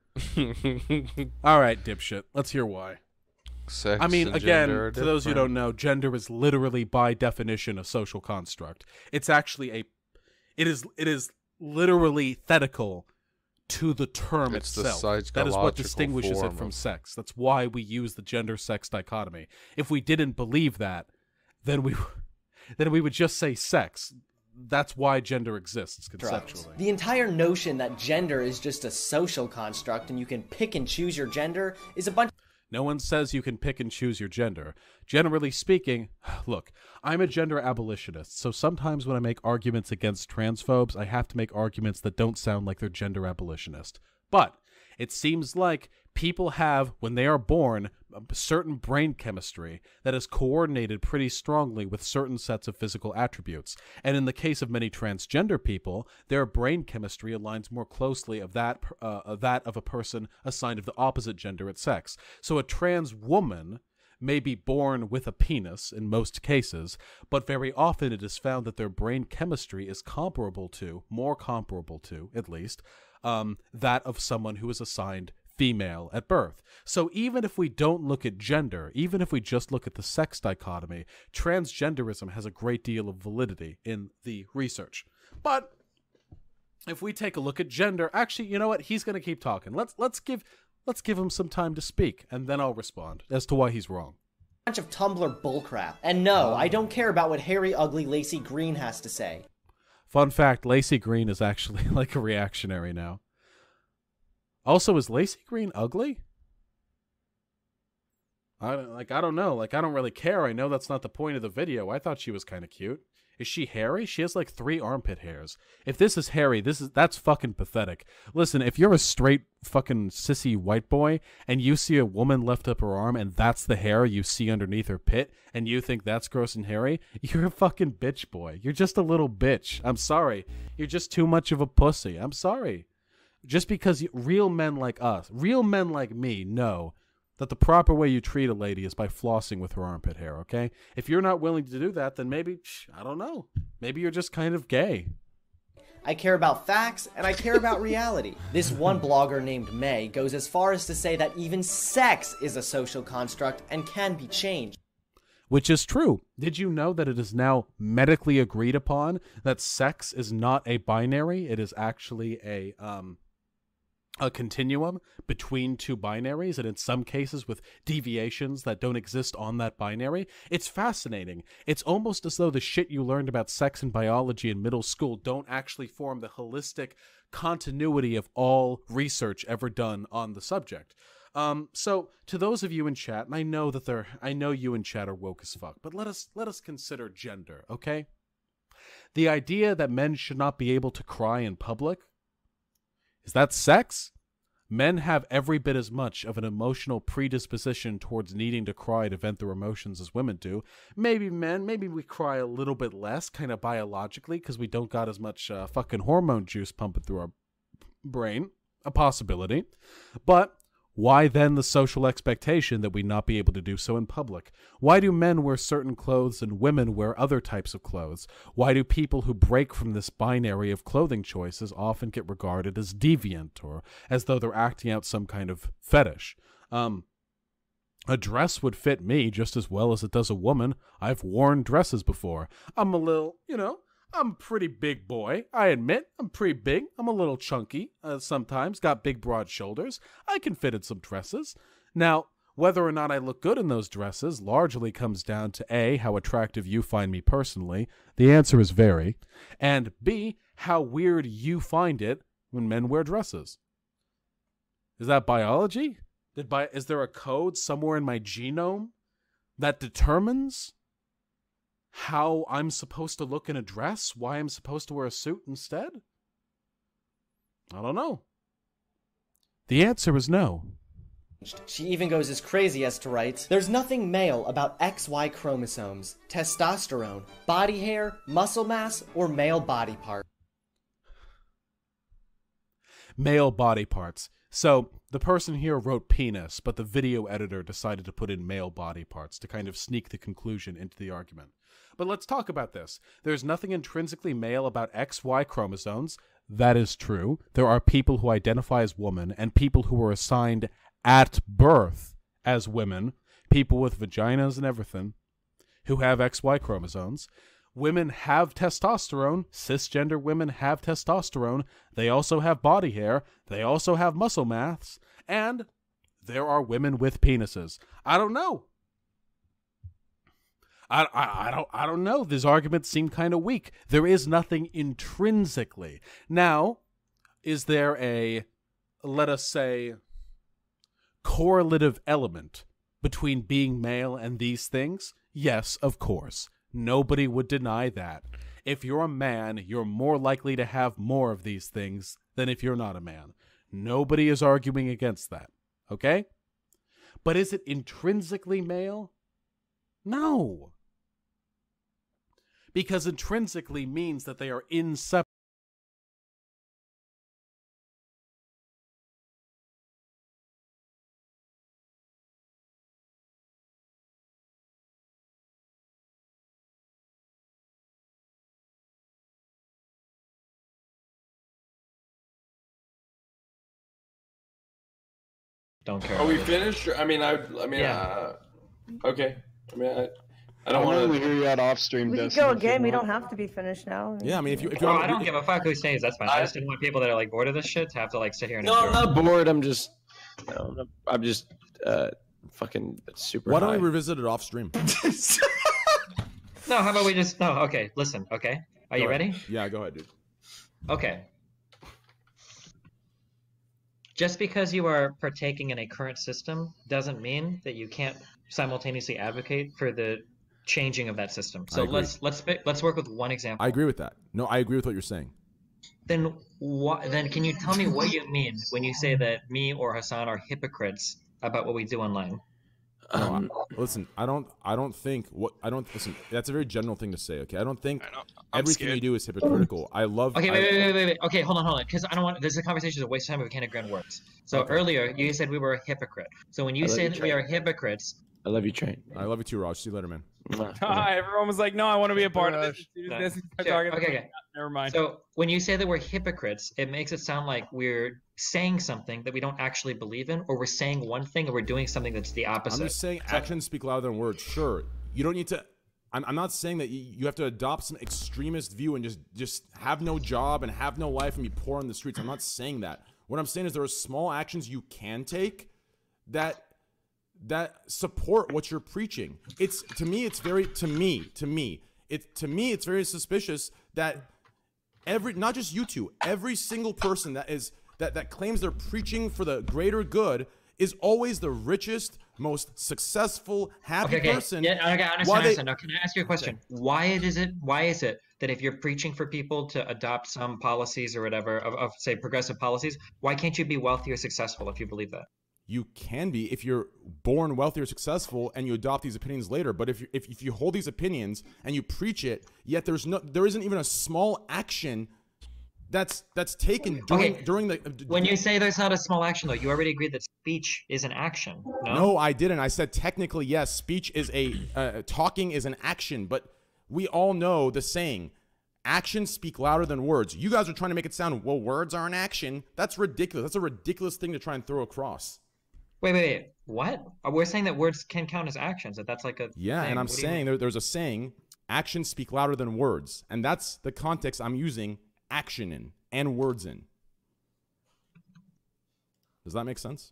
Alright, dipshit. Let's hear why. Sex I mean, and again, gender are to those who different. don't know, gender is literally by definition a social construct. It's actually it is literally thetical to the term It's the itself. That is what psychological distinguishes it form from of- sex. That's why we use the gender-sex dichotomy. If we didn't believe that, then we would just say sex. That's why gender exists conceptually. The entire notion that gender is just a social construct and you can pick and choose your gender is a bunch. No one says you can pick and choose your gender. Generally speaking, look, I'm a gender abolitionist, so sometimes when I make arguments against transphobes, I have to make arguments that don't sound like they're gender abolitionist. But it seems like people have, when they are born, a certain brain chemistry that is coordinated pretty strongly with certain sets of physical attributes. And in the case of many transgender people, their brain chemistry aligns more closely of that of a person assigned of the opposite gender at sex. So a trans woman may be born with a penis in most cases, but very often it is found that their brain chemistry is more comparable to, at least, that of someone who is assigned female at birth. So even if we don't look at gender, even if we just look at the sex dichotomy, transgenderism has a great deal of validity in the research. But if we take a look at gender, actually, you know what? He's going to keep talking. Let's give him some time to speak, and then I'll respond as to why he's wrong. Bunch of Tumblr bullcrap. And no, I don't care about what hairy, ugly Lacey Green has to say. Fun fact, Lacey Green is actually like a reactionary now. Also, is Lacey Green ugly? I don't know. Like, I don't really care. I know that's not the point of the video. I thought she was kind of cute. Is she hairy? She has like 3 armpit hairs. If this is hairy, that's fucking pathetic. Listen, if you're a straight fucking sissy white boy and you see a woman lift up her arm and that's the hair you see underneath her pit and you think that's gross and hairy, you're a fucking bitch boy. You're just a little bitch. I'm sorry. You're just too much of a pussy. I'm sorry. Just because real men like us, real men like me know that the proper way you treat a lady is by flossing with her armpit hair, okay? If you're not willing to do that, then maybe, I don't know, maybe you're just kind of gay. I care about facts, and I care about reality. This one blogger named May goes as far as to say that even sex is a social construct and can be changed. Which is true. Did you know that it is now medically agreed upon that sex is not a binary? It is actually a continuum between 2 binaries, and in some cases with deviations that don't exist on that binary. It's fascinating. It's almost as though the shit you learned about sex and biology in middle school don't actually form the holistic continuity of all research ever done on the subject. So to those of you in chat, and I know you in chat are woke as fuck, but let us consider gender, okay? The idea that men should not be able to cry in public, is that sex? Men have every bit as much of an emotional predisposition towards needing to cry to vent their emotions as women do. Maybe we cry a little bit less, kind of biologically, because we don't got as much fucking hormone juice pumping through our brain. A possibility. But why then the social expectation that we not be able to do so in public? Why do men wear certain clothes and women wear other types of clothes? Why do people who break from this binary of clothing choices often get regarded as deviant or as though they're acting out some kind of fetish? A dress would fit me just as well as it does a woman. I've worn dresses before. I'm a little, I'm a pretty big boy. I admit, I'm pretty big. I'm a little chunky sometimes, got big broad shoulders. I can fit in some dresses. Now, whether or not I look good in those dresses largely comes down to A, how attractive you find me personally. The answer is very. And B, how weird you find it when men wear dresses. Is that biology? Is there a code somewhere in my genome that determines how I'm supposed to look in a dress? Why I'm supposed to wear a suit instead? I don't know. The answer is no. She even goes as crazy as to write, "There's nothing male about XY chromosomes, testosterone, body hair, muscle mass, or male body part." Male body parts. So the person here wrote penis, but the video editor decided to put in male body parts to kind of sneak the conclusion into the argument. But let's talk about this. There's nothing intrinsically male about XY chromosomes. That is true. There are people who identify as women and people who were assigned at birth as women, people with vaginas and everything, who have XY chromosomes. Women have testosterone. Cisgender women have testosterone. They also have body hair. They also have muscle mass. And there are women with penises. I don't know. I don't know. These arguments seem kind of weak. There is nothing intrinsically. Now, is there a, let us say, correlative element between being male and these things? Yes, of course. Nobody would deny that. If you're a man, you're more likely to have more of these things than if you're not a man. Nobody is arguing against that. Okay? But is it intrinsically male? No. Because intrinsically means that they are inseparable. Don't care. Are we finished? I mean, Yeah. Okay. I mean, I don't want want to hear you out off stream. We can go again. We don't have to be finished now. Yeah, I mean, if you Oh, I don't give a fuck who stays. That's fine. I just didn't want people that are like bored of this shit to have to like sit here and. No, I'm not bored. I'm just fucking super. Why don't high. we revisit it off stream? No, how about we just no? Okay, listen. Okay, are you ready? Yeah, go ahead, dude. Okay. Just because you are partaking in a current system doesn't mean that you can't simultaneously advocate for the changing of that system. So let's work with one example. I agree with that. No, I agree with what you're saying. Then Then can you tell me what you mean when you say that me or Hassan are hypocrites about what we do online? Listen, I don't think listen, that's a very general thing to say, okay? I don't think everything you do is hypocritical. I love Okay, wait. Okay, hold on. Because I don't want this is a conversation is a waste of time if we can't agree on words. So Okay. earlier you said we were a hypocrite. So when you say that we are hypocrites, I love you, Train. I love you too, Raj. See you later, man. Everyone was like, "No, I want to be a part of this." As soon as No. this is Sure, talking okay, about- okay. Never mind. So when you say that we're hypocrites, it makes it sound like we're saying something that we don't actually believe in, or we're saying one thing and we're doing something that's the opposite. I'm just saying actions speak louder than words. Sure, you don't need to. I'm not saying that you have to adopt some extremist view and just have no job and have no life and be poor on the streets. I'm not saying that. What I'm saying is there are small actions you can take that support what you're preaching. It's it's very suspicious that not just you two, every single person that claims they're preaching for the greater good is always the richest, most successful, happy Okay. person. Yeah, okay, I Why understand. Now, can I ask you a question? Why is it that if you're preaching for people to adopt some policies or whatever of say progressive policies, why can't you be wealthy or successful if you believe that? You can be if you're born wealthy or successful and you adopt these opinions later. But if you hold these opinions and you preach it, yet there isn't even a small action that's taken during the. When you say there's not a small action, though, you already agreed that speech is an action. No, I didn't. I said technically yes. Speech is talking is an action, but we all know the saying. Actions speak louder than words. You guys are trying to make it sound, well, words are an action. That's ridiculous. That's a ridiculous thing to try and throw across. Wait. What? We're saying that words can count as actions. That's like a yeah, thing. and I'm saying there's a saying, actions speak louder than words, and that's the context I'm using action in and words in. Does that make sense?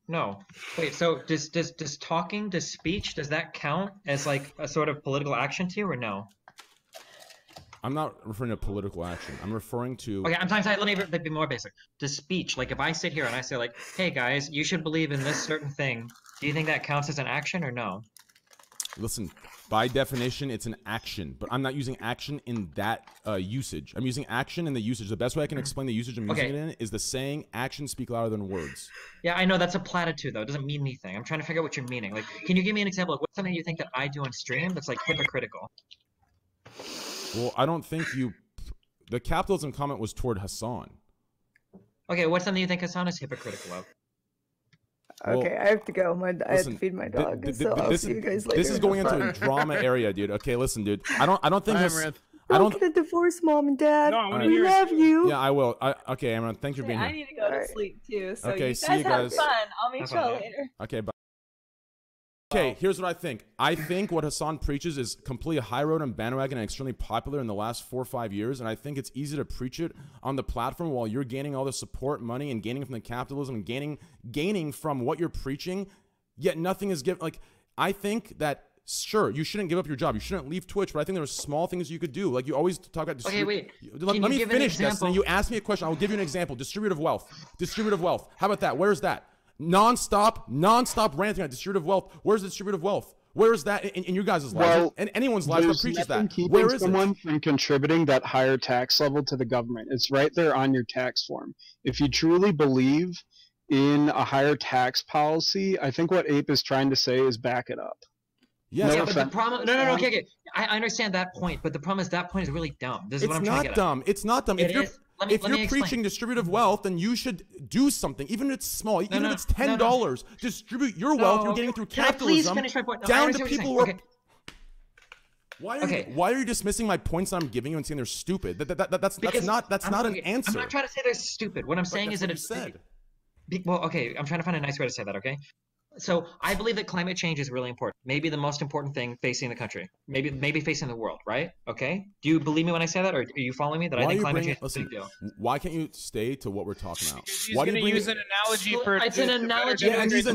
No. Wait. So does talking, does speech, does that count as like a sort of political action to you, or no? I'm not referring to political action. I'm referring to. Okay, let me be more basic. The speech, like if I sit here and I say like, "Hey guys, you should believe in this certain thing," do you think that counts as an action or no? Listen, by definition, it's an action, but I'm not using action in that usage. I'm using action in the usage. The best way I can explain the usage I'm using it in is the saying, "Actions speak louder than words." Yeah, I know that's a platitude though. It doesn't mean anything. I'm trying to figure out what you're meaning. Like, can you give me an example of what's something you think that I do on stream that's like hypocritical? Well, I don't think you. The capitalism comment was toward Hassan. Okay, what's something you think Hassan is hypocritical of? Okay, I have to go. I have to feed my dog. So I'll see you guys later. This is going into a drama area, dude. Okay, listen, dude. I don't think this. Don't get a divorce, Mom and Dad. No, we love you. Yeah, I will. Okay, Amron, thanks for being I here. need to go to sleep too. So Okay, you see guys you have guys. fun. I'll meet y'all later. Okay, bye. Okay, here's what I think. I think what Hassan preaches is completely high road and bandwagon and extremely popular in the last 4 or 5 years, and I think it's easy to preach it on the platform while you're gaining all the support, money, and gaining from the capitalism and gaining from what you're preaching, yet nothing is given. Like, I think that, sure, you shouldn't give up your job. You shouldn't leave Twitch, but I think there are small things you could do. Like, you always talk about... Okay, wait. Let me finish, Destiny. You asked me a question. I'll give you an example. Distributive wealth. Distributive wealth. How about that? Where's that? Non-stop ranting on distributive wealth. Where's the distributive wealth? Where is that in your guys' lives? And anyone's lives that preaches that. Where is someone it? from contributing that higher tax level to the government? It's right there on your tax form. If you truly believe in a higher tax policy, I think what Ape is trying to say is back it up. Yes, yeah, but the problem. No. Okay. I understand that point, but the problem is that point is really dumb. This is what I'm trying to get at. It's not dumb. If you're preaching distributive wealth, then you should do something, even if it's small, even if it's $10. Distribute your wealth you're getting through capitalism down to people who are. Why are you dismissing my points I'm giving you and saying they're stupid? That's not an answer. I'm not trying to say they're stupid. What I'm saying is that it's said. Well, okay, I'm trying to find a nice way to say that, okay? So I believe that climate change is really important. Maybe the most important thing facing the country. Maybe facing the world, right? Okay? Do you believe me when I say that, or are you following me that I think climate change is a big deal? Why can't you stay to what we're talking about? Why do you use an analogy for it's an analogy. Yeah, and these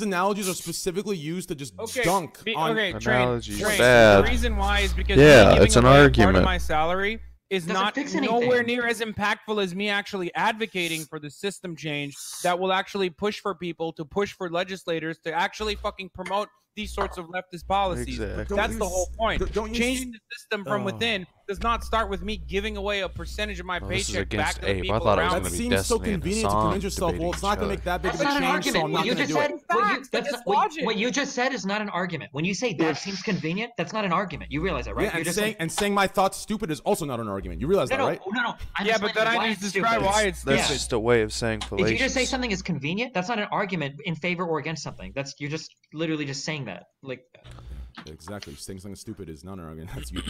analogies are specifically used to just dunk on analogies. Train. Bad. The reason why is because yeah, me it's an giving away argument. Part of my salary is not fix nowhere near as impactful as me actually advocating for the system change that will actually push for people to push for legislators to actually fucking promote these sorts of leftist policies. Exactly. That's the whole point. Changing see- the system from within does not start with me giving away a percentage of my this is paycheck back against to the Abe. people I thought it was around gonna me. be Seems so Destiny and convenient to Hassan convince yourself, debating well, it's not going to each make that big That's of a not an change, argument. so I'm not going to do it. What you just said is not an argument. When you say that seems convenient, that's not an argument. You realize that, right? Yeah, You're just saying my thoughts stupid is also not an argument. You realize that, right? No. Yeah, but then I need to describe why it's That's stupid. just a way of saying fallacious. If you just say something is convenient, that's not an argument in favor or against something. You're just literally just saying that. Like exactly, saying something stupid is not an argument. That's you.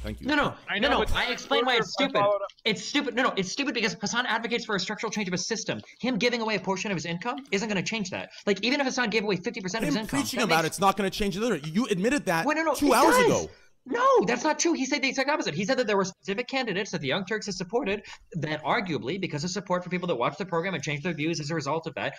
Thank you. No. I explain why it's stupid. It's stupid. No, it's stupid because Hassan advocates for a structural change of a system. Him giving away a portion of his income isn't going to change that. Like even if Hassan gave away 50% of his income, preaching about it's not going to change it either. You admitted that Wait, 2 hours ago. No, that's not true. He said the exact opposite. He said that there were specific candidates that the Young Turks have supported that arguably, because of support for people that watch the program and change their views as a result of that,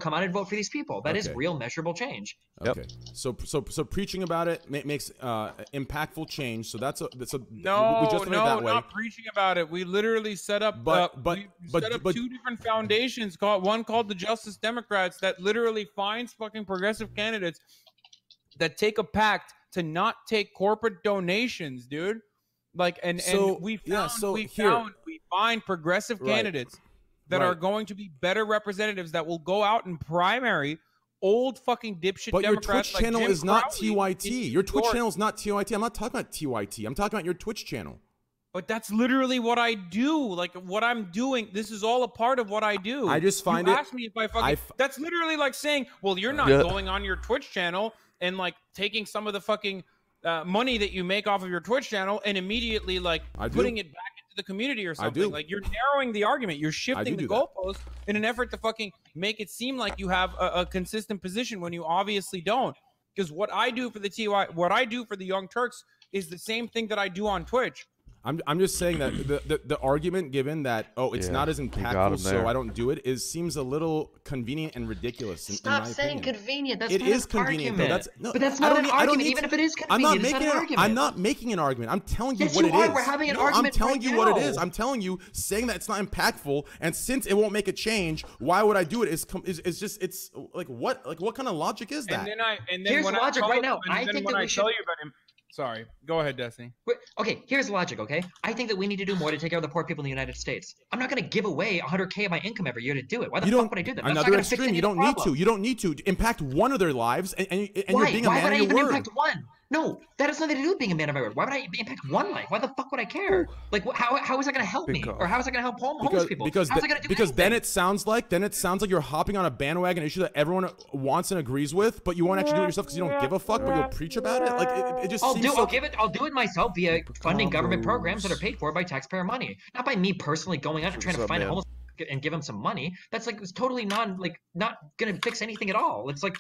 come out and vote for these people. That is real measurable change. Okay. So preaching about it makes impactful change. So that's we just that way. Not preaching about it. We literally set up two different foundations. One called the Justice Democrats that literally finds fucking progressive candidates that take a pact to not take corporate donations, dude. Like, and we find progressive candidates that are going to be better representatives that will go out and primary old fucking dipshit but Democrats. But your Twitch channel is not Crowley TYT. Your Twitch channel is not TYT. I'm not talking about TYT. I'm talking about your Twitch channel. But that's literally what I do. Like, what I'm doing, this is all a part of what I do. I just find you ask me if I fucking... That's literally like saying, well, you're not going on your Twitch channel and like taking some of the fucking money that you make off of your Twitch channel and immediately like putting it back into the community or something. Like, you're narrowing the argument. You're shifting the goalpost in an effort to fucking make it seem like you have a consistent position when you obviously don't. Because what I do for the what I do for the Young Turks is the same thing that I do on Twitch. I'm just saying that the argument given that it's not as impactful, so I don't do it seems a little convenient and ridiculous. Stop saying convenient. That's it not is an convenient. argument. Though. But that's not an argument. Even if it is convenient, it's not an argument. I'm not making an argument. I'm telling you yes, what you it are. is. We're having an no, argument. I'm telling right you now. what it is. I'm telling you, saying that it's not impactful, and since it won't make a change, why would I do it? It's like what kind of logic is that? And then here's logic right now. I think that we should. Sorry, go ahead, Destiny. Okay, here's logic, okay? I think that we need to do more to take care of the poor people in the United States. I'm not going to give away 100K of my income every year to do it. Why the fuck would I do that? Another extreme. You don't need to. You don't need to impact one of their lives, and you're being a man of your word. Why would I even impact one? No, that has nothing to do with being a man of my word. Why would I impact one life? Why the fuck would I care? Like, how is that going to help me? Or how is that going to help homeless people? Because then it sounds like you're hopping on a bandwagon issue that everyone wants and agrees with, but you won't actually do it yourself because you don't give a fuck, but you'll preach about it. Like it just seems I'll do it myself via funding government programs that are paid for by taxpayer money, not by me personally going out and trying to find a homeless and give them some money. That's like, it's totally not going to fix anything at all. It's like,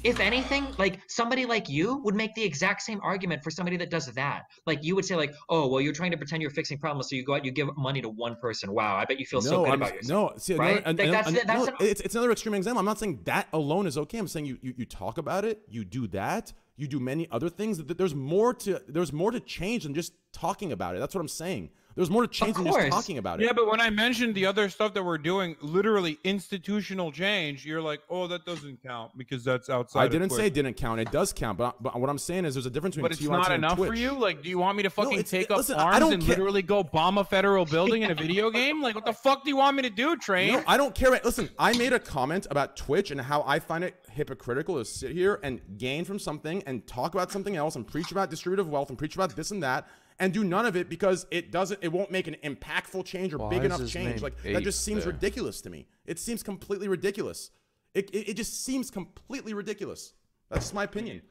if anything, like somebody like you would make the exact same argument for somebody that does that. Like you would say like, oh, well, you're trying to pretend you're fixing problems. So you go out, you give money to one person. Wow. I bet you feel so good about yourself. No, see, right? It's another extreme example. I'm not saying that alone is okay. I'm saying you talk about it, you do that, you do many other things. There's more to change than just talking about it. That's what I'm saying. There's more to change than just talking about it. Yeah, but when I mentioned the other stuff that we're doing, literally institutional change, you're like, oh, that doesn't count because that's outside. I didn't say it didn't count. It does count. But what I'm saying is there's a difference between But it's not enough for you? Like, do you want me to fucking take up arms and literally go bomb a federal building in a video game? Like, what the fuck do you want me to do, Train? No, I don't care. Listen, I made a comment about Twitch and how I find it hypocritical to sit here and gain from something and talk about something else and preach about distributive wealth and preach about this and that, and do none of it because it won't make an impactful change or big enough change. Like, that just seems ridiculous to me. It seems completely ridiculous. It just seems completely ridiculous. That's my opinion.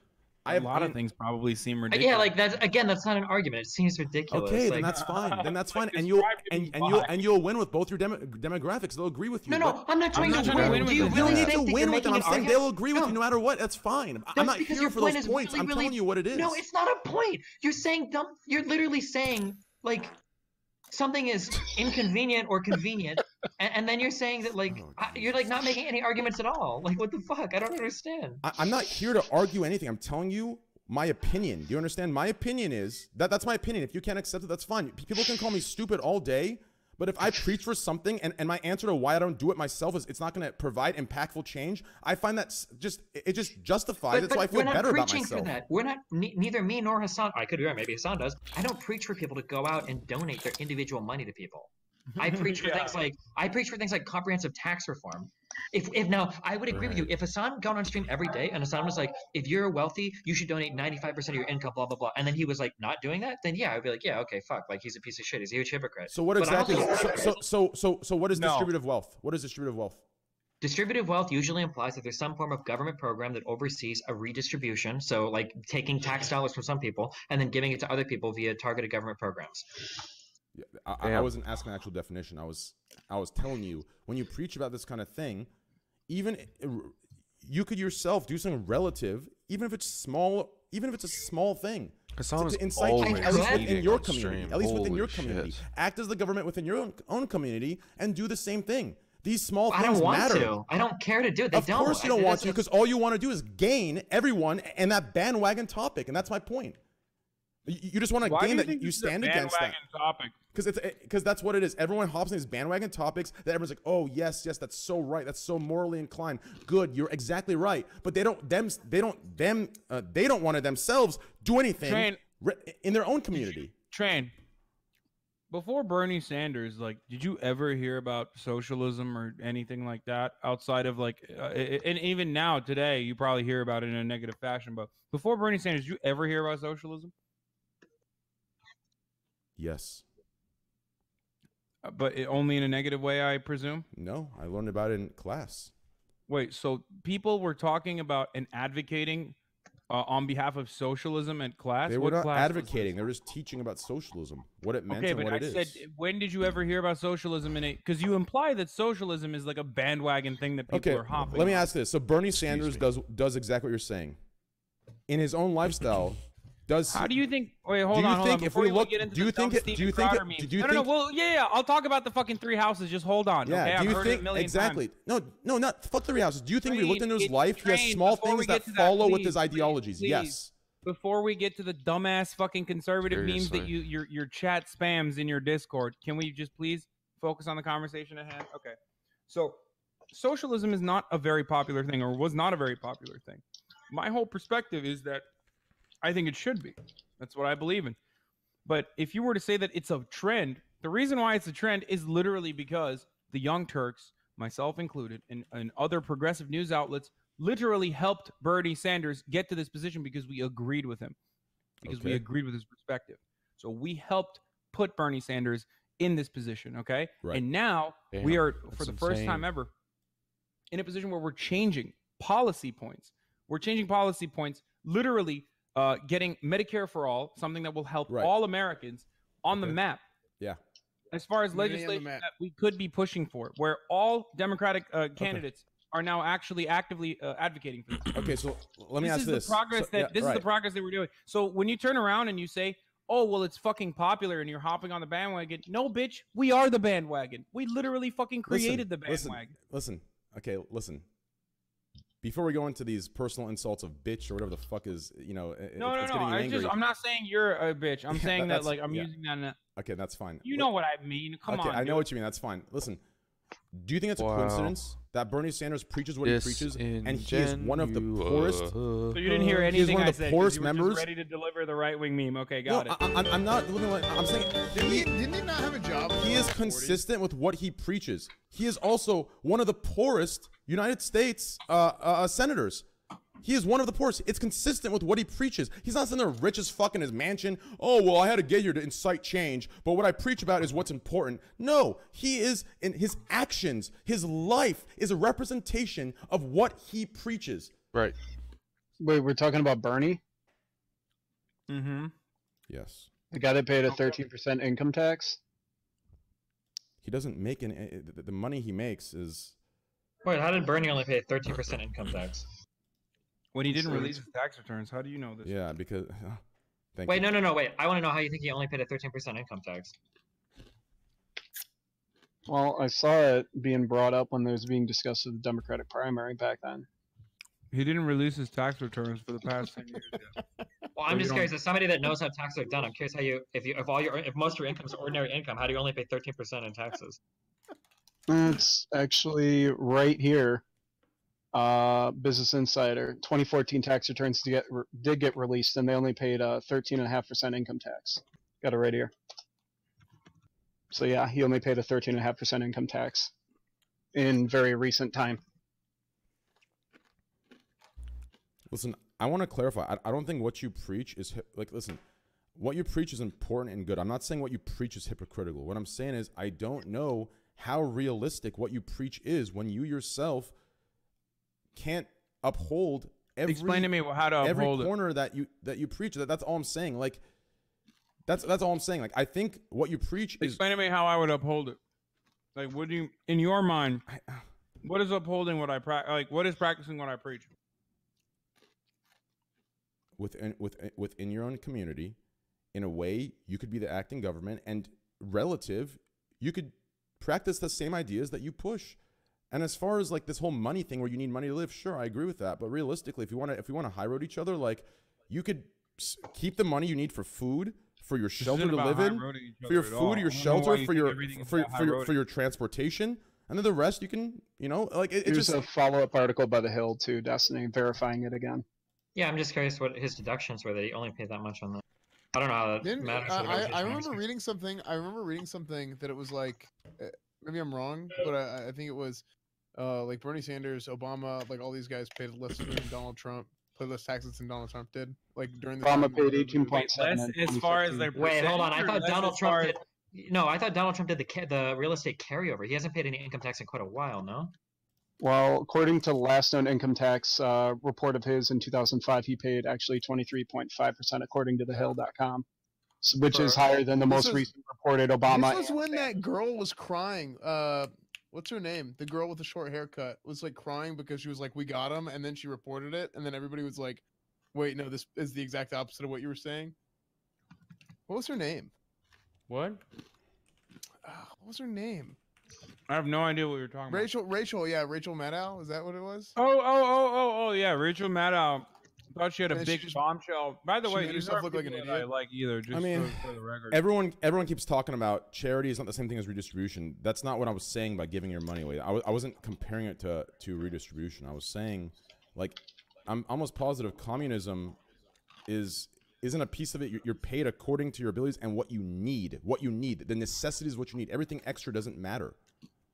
A lot of things probably seem ridiculous. Yeah, like that's not an argument. It seems ridiculous. Okay, then that's fine. Then that's fine, and you'll win with both your demographics. They'll agree with you. No, I'm not trying to win. Do you really need to think win with them? I'm saying they'll agree with you no matter what. That's fine. I'm not here for those points. I'm telling you what it is. No, it's not a point. You're saying dumb. You're literally saying like something is inconvenient or convenient, and then you're saying that like you're like not making any arguments at all. Like, what the fuck? I don't understand. I'm not here to argue anything. I'm telling you my opinion. Do you understand? My opinion is that's my opinion. If you can't accept it, that's fine. People can call me stupid all day, but if I preach for something and my answer to why I don't do it myself is it's not going to provide impactful change, I find that it just justifies it, so I feel better about myself. For that. We're not neither me nor Hassan. I could be right. Maybe Hassan does. I don't preach for people to go out and donate their individual money to people. I preach for things like comprehensive tax reform. If now I would agree with you. If Hassan got on stream every day and Hassan was like, if you're wealthy, you should donate 95% of your income, blah blah blah, and then he was like not doing that, then yeah, I'd be like, yeah, okay, fuck, like he's a piece of shit. He's a huge hypocrite. So what exactly? So what is distributive wealth? What is distributive wealth? Distributive wealth usually implies that there's some form of government program that oversees a redistribution. So like taking tax dollars from some people and then giving it to other people via targeted government programs. I wasn't asking an actual definition. I was telling you, when you preach about this kind of thing, even you could yourself do something relative, even if it's small, even if it's a small thing. Hassan is to incite always change, at least within eating your on community. stream. At least within Holy your community. shit. Act as the government within your own community and do the same thing. These small I things don't want matter. to. I don't care to do it. They Of don't. course you don't want to, because all you want to do is gain everyone and that bandwagon topic, and that's my point. You just want to gain that you stand against that. Topic? Because that's what it is. Everyone hops in these bandwagon topics that everyone's like, oh yes, that's so right. That's so morally inclined. Good, you're exactly right. But they don't want to themselves do anything in their own community. Train. Before Bernie Sanders, like, did you ever hear about socialism or anything like that outside of like, and even now today, you probably hear about it in a negative fashion. But before Bernie Sanders, did you ever hear about socialism? Yes. But only in a negative way, I presume? No, I learned about it in class. Wait, so people were talking about and advocating on behalf of socialism in class? They were not advocating. They were just teaching about socialism, what it meant and what it is. Okay, but I said, when did you ever hear about socialism in it? Because you imply that socialism is like a bandwagon thing that people are hopping let me on. ask this. So Bernie Sanders does exactly what you're saying. In his own lifestyle, does how do you think? Wait, hold do you on. think if we look, do you think no, well, yeah, I'll talk about the fucking three houses. Just hold on. Yeah. Okay? Do you I've heard it think a million exactly? times. No, not fuck three houses. Do you think we looked into his Train, life? He has small before we things that get to follow with please, his ideologies. please. Yes. Before we get to the dumbass fucking conservative memes that Seriously. your chat spams in your Discord, can we just please focus on the conversation at hand? Okay. So socialism is not a very popular thing, or was not a very popular thing. My whole perspective is that I think it should be. That's what I believe in. But if you were to say that it's a trend, the reason why it's a trend is literally because the Young Turks, myself included, and other progressive news outlets literally helped Bernie Sanders get to this position because we agreed with him, because we agreed with his perspective. So we helped put Bernie Sanders in this position, okay? Right. And now we are, for the first time ever, in a position where we're changing policy points. We're changing policy points, literally getting Medicare for all, something that will help all Americans on the map. Yeah. As far as legislation that we could be pushing for, where all Democratic candidates are now actually actively advocating for this. Okay, so let me ask this. This is the progress this is the progress that we're doing. So when you turn around and you say, "Oh, well, it's fucking popular," and you're hopping on the bandwagon, no, bitch, we are the bandwagon. We literally fucking created the bandwagon. Listen. Okay, listen. Before we go into these personal insults of bitch or whatever the fuck is, you know, No. I'm not saying you're a bitch. I'm saying that like I'm using that. In a, okay, that's fine. You know what I mean? Come on. I know what you mean. That's fine. Listen, do you think it's a coincidence that Bernie Sanders preaches what he preaches, and he is one of the poorest? So you didn't hear anything one I of the said. poorest You were members. just ready to deliver the right wing meme. Okay, got it. I'm not. I'm saying. Didn't he not have a job? He is consistent with what he preaches. He is also one of the poorest United States senators. He is one of the poorest. It's consistent with what he preaches. He's not sitting there rich as fuck in his mansion. Oh, well, I had to get here to incite change, but what I preach about is what's important. No, he is, in his actions, his life is a representation of what he preaches. Right. Wait, we're talking about Bernie? Mm-hmm. Yes. The guy that paid a 13% income tax? He doesn't make any, the money he makes is... Wait, how did Bernie only pay 13% income tax? When he didn't release his tax returns, how do you know this? Yeah, because... Wait, no, wait. I want to know how you think he only paid a 13% income tax. Well, I saw it being brought up when it was being discussed with the Democratic primary back then. He didn't release his tax returns for the past 10 years. Well, I'm just curious. As somebody that knows how taxes are done, I'm curious how you, if most of your income is ordinary income, how do you only pay 13% in taxes? It's actually right here. Business Insider 2014 tax returns did get released, and they only paid 13.5% income tax. Got it right here. So yeah, he only paid a 13.5% income tax in very recent time. Listen, I want to clarify. I don't think what you preach is listen. What you preach is important and good. I'm not saying what you preach is hypocritical. What I'm saying is I don't know how realistic what you preach is when you yourself can't uphold every. Explain to me how to every uphold corner that you preach. That's all I'm saying. Like that's all I'm saying. Like I think what you preach is. Explain to me how I would uphold it. Like, what do you, in your mind, what is upholding what I practice? Like, what is practicing what I preach? within your own community, in a way you could be the acting government, and relative, you could practice the same ideas that you push. And as far as like this whole money thing where you need money to live, sure, I agree with that. But realistically, if we want to high road each other, like you could keep the money you need for food, for your shelter to live in, for your food, your shelter, for your transportation, and then the rest you can, like it's There's just a follow-up article by The Hill too, Destiny, verifying it again. Yeah, I'm just curious what his deductions were that he only paid that much on that. I don't know how that matters. I remember reading something. I remember reading something that it was like, maybe I'm wrong, but I think it was, like Bernie Sanders, Obama, like all these guys paid less than Donald Trump, paid less taxes than Donald Trump did. Like during the Obama paid 18.7. As far as their wait, hold on. I thought Donald Trump did. No, I thought Donald Trump did the real estate carryover. He hasn't paid any income tax in quite a while, no? Well, according to the last known income tax report of his in 2005, he paid actually 23.5%, according to thehill.com, which is higher than the most recent reported Obama. This was when that girl was crying. What's her name? The girl with the short haircut was like crying because she was like, "We got him," and then she reported it, and then everybody was like, "Wait, no, this is the exact opposite of what you were saying." What was her name? What? What was her name? I have no idea what you're talking about. Rachel, yeah, Rachel Maddow. Is that what it was? Oh, yeah, Rachel Maddow. Thought she had a big bombshell. By the way, made these herself aren't look like an people that I idiot. like either. Just for the record. everyone keeps talking about charity is not the same thing as redistribution. That's not what I was saying by giving your money away. I wasn't comparing it to redistribution. I was saying, like, I'm almost positive communism isn't a piece of it. You're paid according to your abilities and what you need. The necessity is what you need. Everything extra doesn't matter.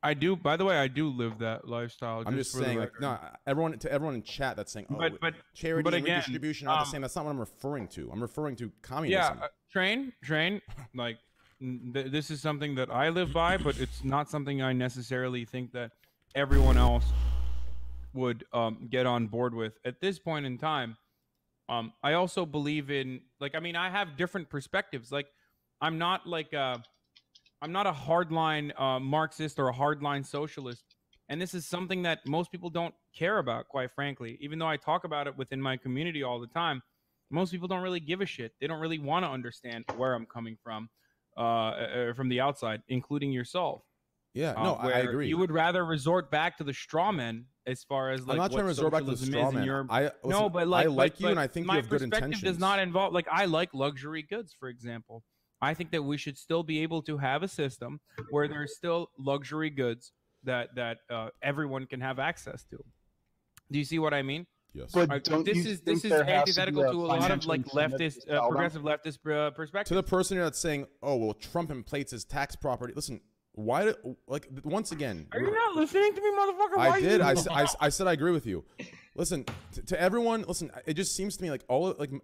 I do. By the way, I do live that lifestyle. I'm just saying, like, no, everyone in chat that's saying, oh, but charity and again, redistribution are not the same. That's not what I'm referring to. I'm referring to communism. Yeah, train. Like, this is something that I live by, but it's not something I necessarily think that everyone else would get on board with at this point in time. I also believe in, like, I mean, I have different perspectives. Like, I'm not a hardline Marxist or a hardline socialist. And this is something that most people don't care about, quite frankly. Even though I talk about it within my community all the time, most people don't really give a shit. They don't really want to understand where I'm coming from the outside, including yourself. Yeah, no, I agree. You would rather resort back to the straw men as far as, like, I'm not trying to resort back to the straw man. I like you, and I think you have good intentions. My perspective does not involve, like, I like luxury goods, for example. I think that we should still be able to have a system where there's still luxury goods that everyone can have access to. Do you see what I mean? Yes. But this is antithetical to a lot of, like, leftist, progressive leftist perspectives. To the person that's saying, "Oh, well, Trump inflates his tax property." Listen, why? Like, once again, are you not listening to me, motherfucker? I did. I said I agree with you. Listen, to everyone. Listen, it just seems to me like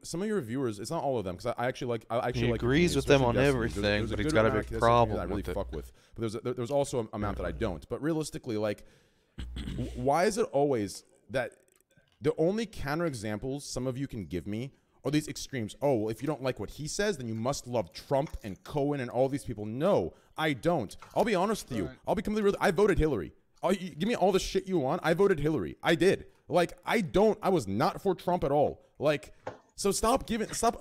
some of your viewers. It's not all of them, because I actually like. He agrees with them on everything, but he's got a big problem that I really with it. fuck with. But there's also an amount that I don't. But realistically, like, why is it always that the only counterexamples some of you can give me are these extremes? Oh, well, if you don't like what he says, then you must love Trump and Cohen and all these people. No, I don't. I'll be honest with you. I'll be completely real. I voted Hillary. Give me all the shit you want. I voted Hillary. I did. Like, I was not for Trump at all. Like, so stop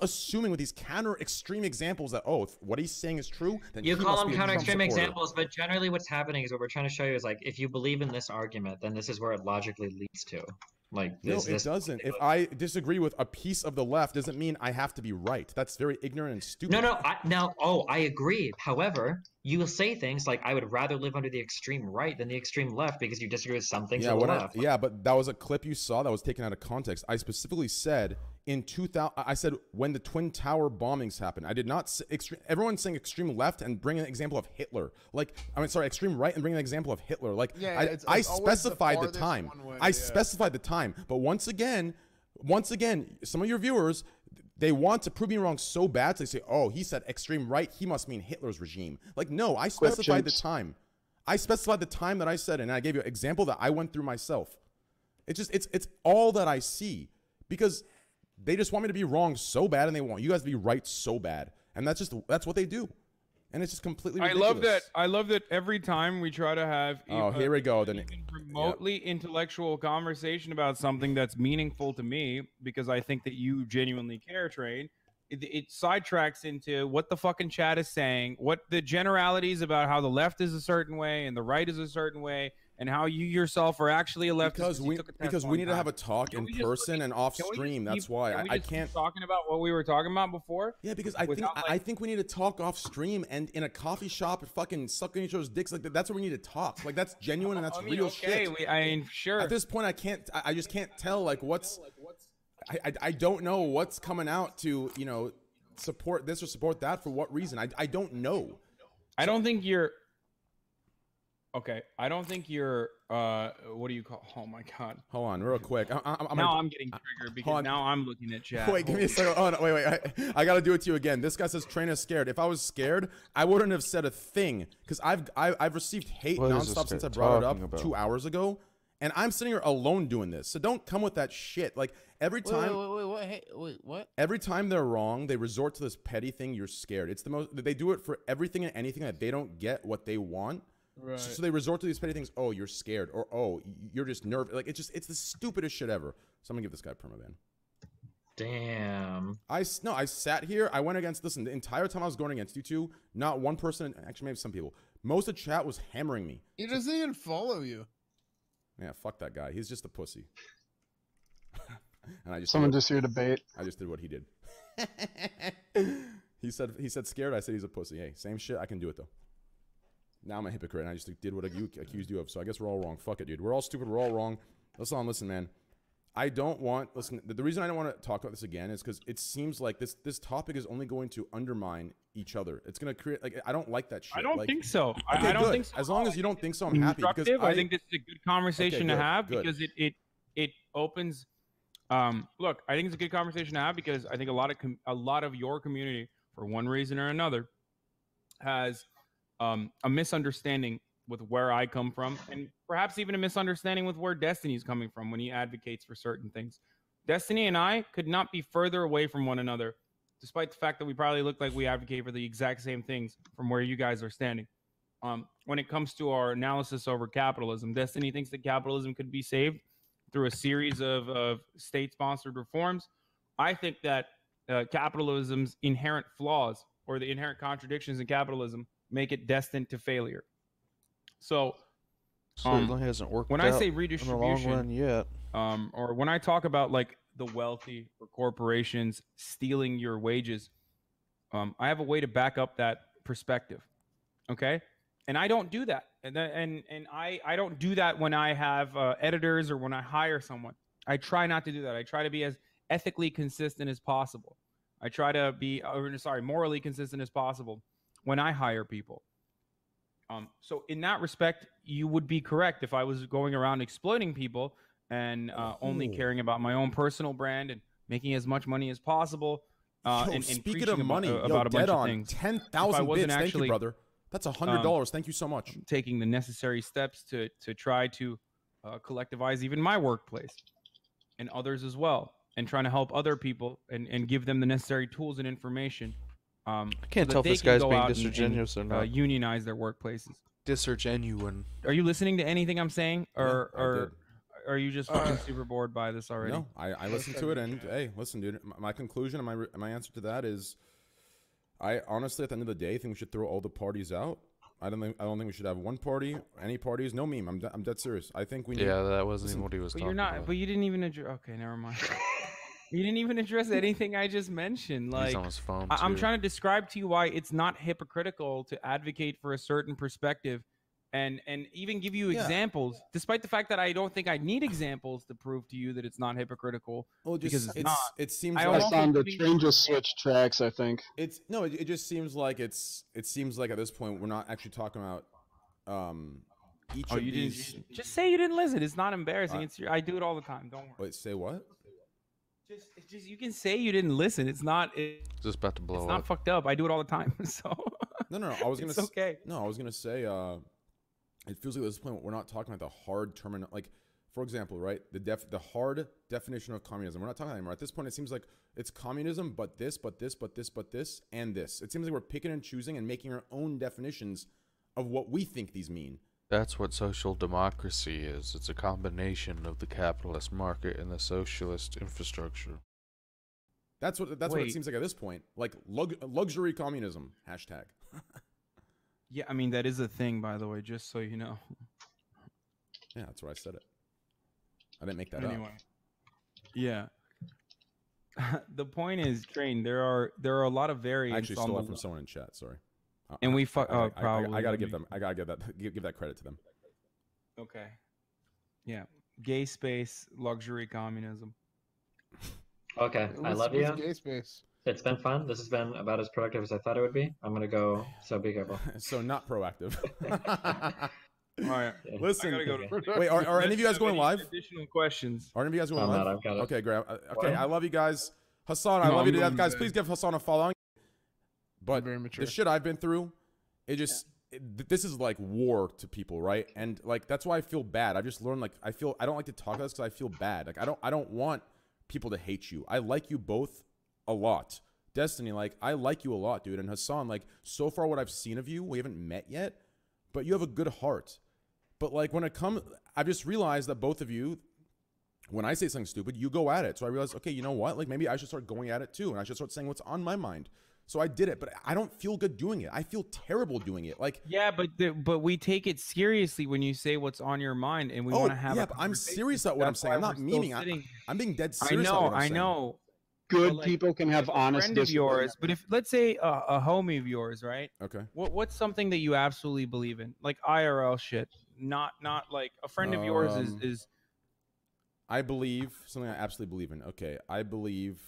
assuming with these counter extreme examples that, oh, if what he's saying is true, then you call them counter extreme examples, but generally what's happening is what we're trying to show you is, like, if you believe in this argument, then this is where it logically leads to. Like, no, it doesn't. If I disagree with a piece of the left, doesn't mean I have to be right. That's very ignorant and stupid. I agree. However, you will say things like, I would rather live under the extreme right than the extreme left because you disagree with some things on the left. Yeah, but that was a clip you saw that was taken out of context. I specifically said in 2000, I said when the Twin Tower bombings happened. I did not say everyone's saying extreme left and bring an example of Hitler. Like, I mean, sorry, extreme right and bring an example of Hitler. Like, yeah, I specified the time. I specified the time. But once again, some of your viewers, they want to prove me wrong so bad. So they say, oh, he said extreme right. He must mean Hitler's regime. Like, no, I specified the time. I specified the time that I said it, and I gave you an example that I went through myself. It's all that I see, because they just want me to be wrong so bad, and they want you guys to be right so bad. And that's what they do. and it's just completely I ridiculous. love that every time we try to have here we go. Then remotely intellectual conversation about something that's meaningful to me, because I think that you genuinely care, Train. It sidetracks into what the fucking chat is saying, what the generalities about how the left is a certain way and the right is a certain way, and how you yourself are actually a leftist. Because we need to have a talk in person and off stream. That's why I can't keep talking about what we were talking about before. Yeah, because I think we need to talk off stream and in a coffee shop, fucking sucking each other's dicks. Like that's where we need to talk. Like that's genuine and that's real shit. Sure. At this point, I just can't tell like what's. I don't know what's coming out to support this or support that for what reason. I don't know. I don't think you're. Okay, I don't think you're. What do you call? Oh my god! Hold on, real quick. I'm getting triggered because now I'm looking at chat. Wait, give me a second. Oh, no, wait. I gotta do it to you again. This guy says Trainer scared. If I was scared, I wouldn't have said a thing because I've received hate nonstop since I brought it up 2 hours ago, and I'm sitting here alone doing this. So don't come with that shit. Like every time. Wait, what? Every time they're wrong, they resort to this petty thing. You're scared. It's the most. They do it for everything and anything that they don't get what they want. Right. So they resort to these petty things. Oh, you're scared, or oh, you're just nervous. Like it's the stupidest shit ever. So I'm gonna give this guy permaban. Damn. I sat here. I went against. Listen, the entire time I was going against you two, not one person. Actually, maybe some people. Most of the chat was hammering me. He doesn't even follow you. Yeah, fuck that guy. He's just a pussy. And I just Someone just here to bait. I just did what he did. He said scared. I said he's a pussy. Hey, same shit. I can do it though. Now I'm a hypocrite, and I just did what you accused you of. So I guess we're all wrong. Fuck it, dude. We're all stupid. We're all wrong. Listen, man. I don't want. Listen, the reason I don't want to talk about this again is because it seems like this topic is only going to undermine each other. It's going to create like I don't like that shit. I don't think so. Okay, I don't good. think so. As long as you don't think so, I'm happy. Because I think this is a good conversation to have because it opens. Look, I think it's a good conversation to have because I think a lot of your community, for one reason or another, has a misunderstanding with where I come from, and perhaps even a misunderstanding with where Destiny's coming from when he advocates for certain things. Destiny and I could not be further away from one another, despite the fact that we probably look like we advocate for the exact same things from where you guys are standing. When it comes to our analysis over capitalism, Destiny thinks that capitalism could be saved through a series of state-sponsored reforms. I think that capitalism's inherent flaws or the inherent contradictions in capitalism make it destined to failure. So certainly hasn't worked when out I say in the redistribution long run yet. Or when I talk about like the wealthy or corporations stealing your wages, I have a way to back up that perspective. Okay, and I don't do that, and I don't do that when I have editors or when I hire someone. I try not to do that. I try to be as ethically consistent as possible. I try to be morally consistent as possible when I hire people. So in that respect, you would be correct if I was going around exploiting people and only caring about my own personal brand and making as much money as possible. And speaking of money, about a bunch of things. 10,000 bits. Thank you, brother. That's $100. Thank you so much. Taking the necessary steps to try to collectivize even my workplace and others as well, and trying to help other people and give them the necessary tools and information. I can't tell if this guy's being disingenuous or not. Unionize their workplaces. Disingenuine. Are you listening to anything I'm saying, or are you just fucking super bored by this already? No, I listened to it, and hey, listen, dude. My conclusion and my answer to that is, I honestly, at the end of the day, think we should throw all the parties out. I don't think we should have one party, any parties, no meme. I'm dead serious. I think we need. Yeah, that wasn't even what he was talking about. But you didn't even address. Okay, never mind. You didn't even address anything I just mentioned. Like, he's on his phone I'm too. trying to describe to you why it's not hypocritical to advocate for a certain perspective, and even give you examples, despite the fact that I don't think I need examples to prove to you that it's not hypocritical. Well, because it's not. It seems I like on the train just switched tracks. I think it just seems like it seems like at this point we're not actually talking about each of these. Just say you didn't listen. It's not embarrassing. I do it all the time. Don't worry. Wait, say what? Just you can say you didn't listen. It's not. Just about to blow up. It's not fucked up. I do it all the time. So. No. I was gonna. It's okay. No, I was gonna say. It feels like at this point we're not talking about the hard terminal. Like, for example, right? The hard definition of communism. We're not talking anymore. At this point, it seems like it's communism, but this, and this. It seems like we're picking and choosing and making our own definitions of what we think these mean. That's what social democracy is. It's a combination of the capitalist market and the socialist infrastructure. That's what it seems like at this point. Like luxury communism. Hashtag. Yeah, I mean, that is a thing, by the way, just so you know. Yeah, that's where I said it. I didn't make that anyway. up. Yeah. The point is, Train, there are a lot of variants. I actually stole it from someone in chat, sorry. And we probably I gotta give that credit to them. Okay. Yeah. Gay space, luxury communism. Okay, I love you. Gay space. It's been fun. This has been about as productive as I thought it would be. I'm gonna go, so be careful. So not proactive. All right. Listen. I gotta go Wait, are any of you guys going live? Additional questions? Are any of you guys going live? Not, I've got it. Okay, great. Okay, What? I love you guys. Hassan, I love you to death, guys. Please give Hassan a following. But the shit I've been through, this is like war to people, right? And like that's why I feel bad. I just learned, like, I don't like to talk about this because I feel bad. Like I don't want people to hate you. I like you both a lot. Destiny, like, I like you a lot, dude. And Hassan, like, so far what I've seen of you, we haven't met yet, but you have a good heart. But like when it comes, I've just realized that both of you, when I say something stupid, you go at it. So I realized, okay, you know what? Like maybe I should start going at it too, and I should start saying what's on my mind. So I did it, but I don't feel good doing it. I feel terrible doing it. Like, yeah, but we take it seriously when you say what's on your mind, and we want to have. Yeah, but I'm serious about what I'm saying. I'm not memeing. I'm being dead serious. I know. Good people can have honest friend of yours, but if let's say a homie of yours, right? Okay. What's something that you absolutely believe in, like IRL shit, not like a friend of yours is. I believe something I absolutely believe in. Okay, I believe.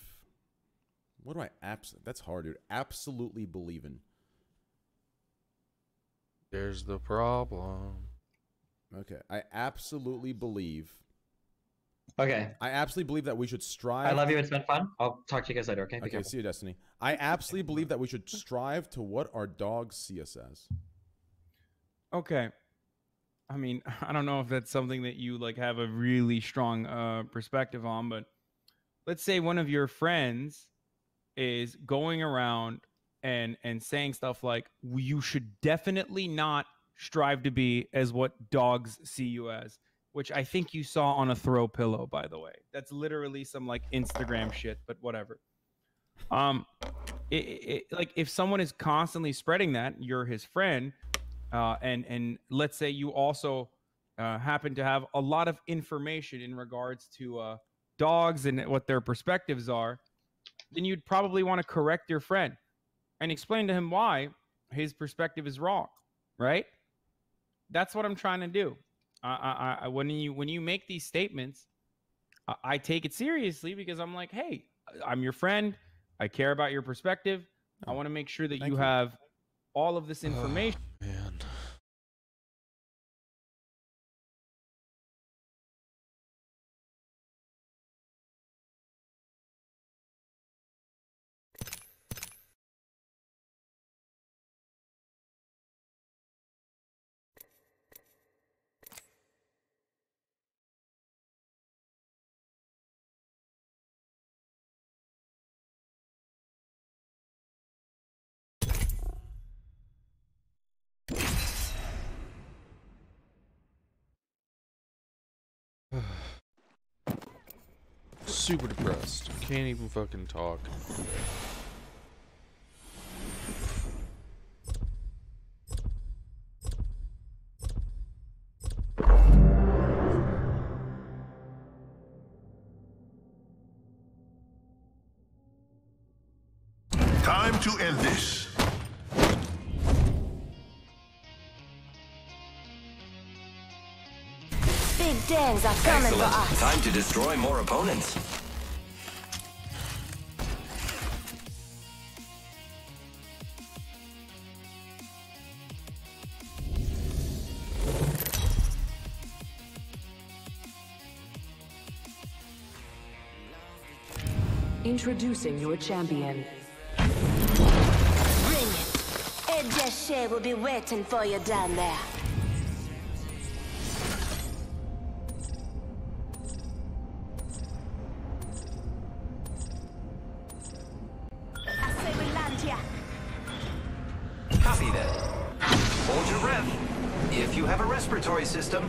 What do I absolutely? That's hard, dude. Absolutely believe in. There's the problem. Okay, I absolutely believe. Okay. I absolutely believe that we should strive. I love you. It's been fun. I'll talk to you guys later. Okay. Okay. See you, Destiny. I absolutely believe that we should strive to what our dogs see us as. Okay. I mean, I don't know if that's something that you like have a really strong perspective on, but let's say one of your friends is going around and saying stuff like, you should definitely not strive to be as what dogs see you as, which I think you saw on a throw pillow, by the way. That's literally some like Instagram shit, but whatever. Like if someone is constantly spreading that, you're his friend, and let's say you also happen to have a lot of information in regards to dogs and what their perspectives are, then you'd probably want to correct your friend and explain to him why his perspective is wrong, right? That's what I'm trying to do. When you make these statements, I take it seriously because I'm like, hey, I'm your friend. I care about your perspective. I want to make sure that you have all of this information. Oh, man. Super depressed. Can't even fucking talk. Time to end this. Big dens are coming for us. Time to destroy more opponents. Introducing your champion. Bring it. Ed Deshe will be waiting for you down there. respiratory system.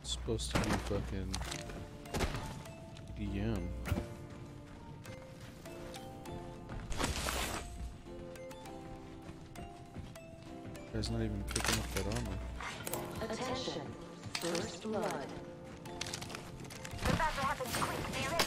Supposed to be fucking EM. Guy's not even picking up that armor. Attention. First blood. The battle happens quick. Be ready.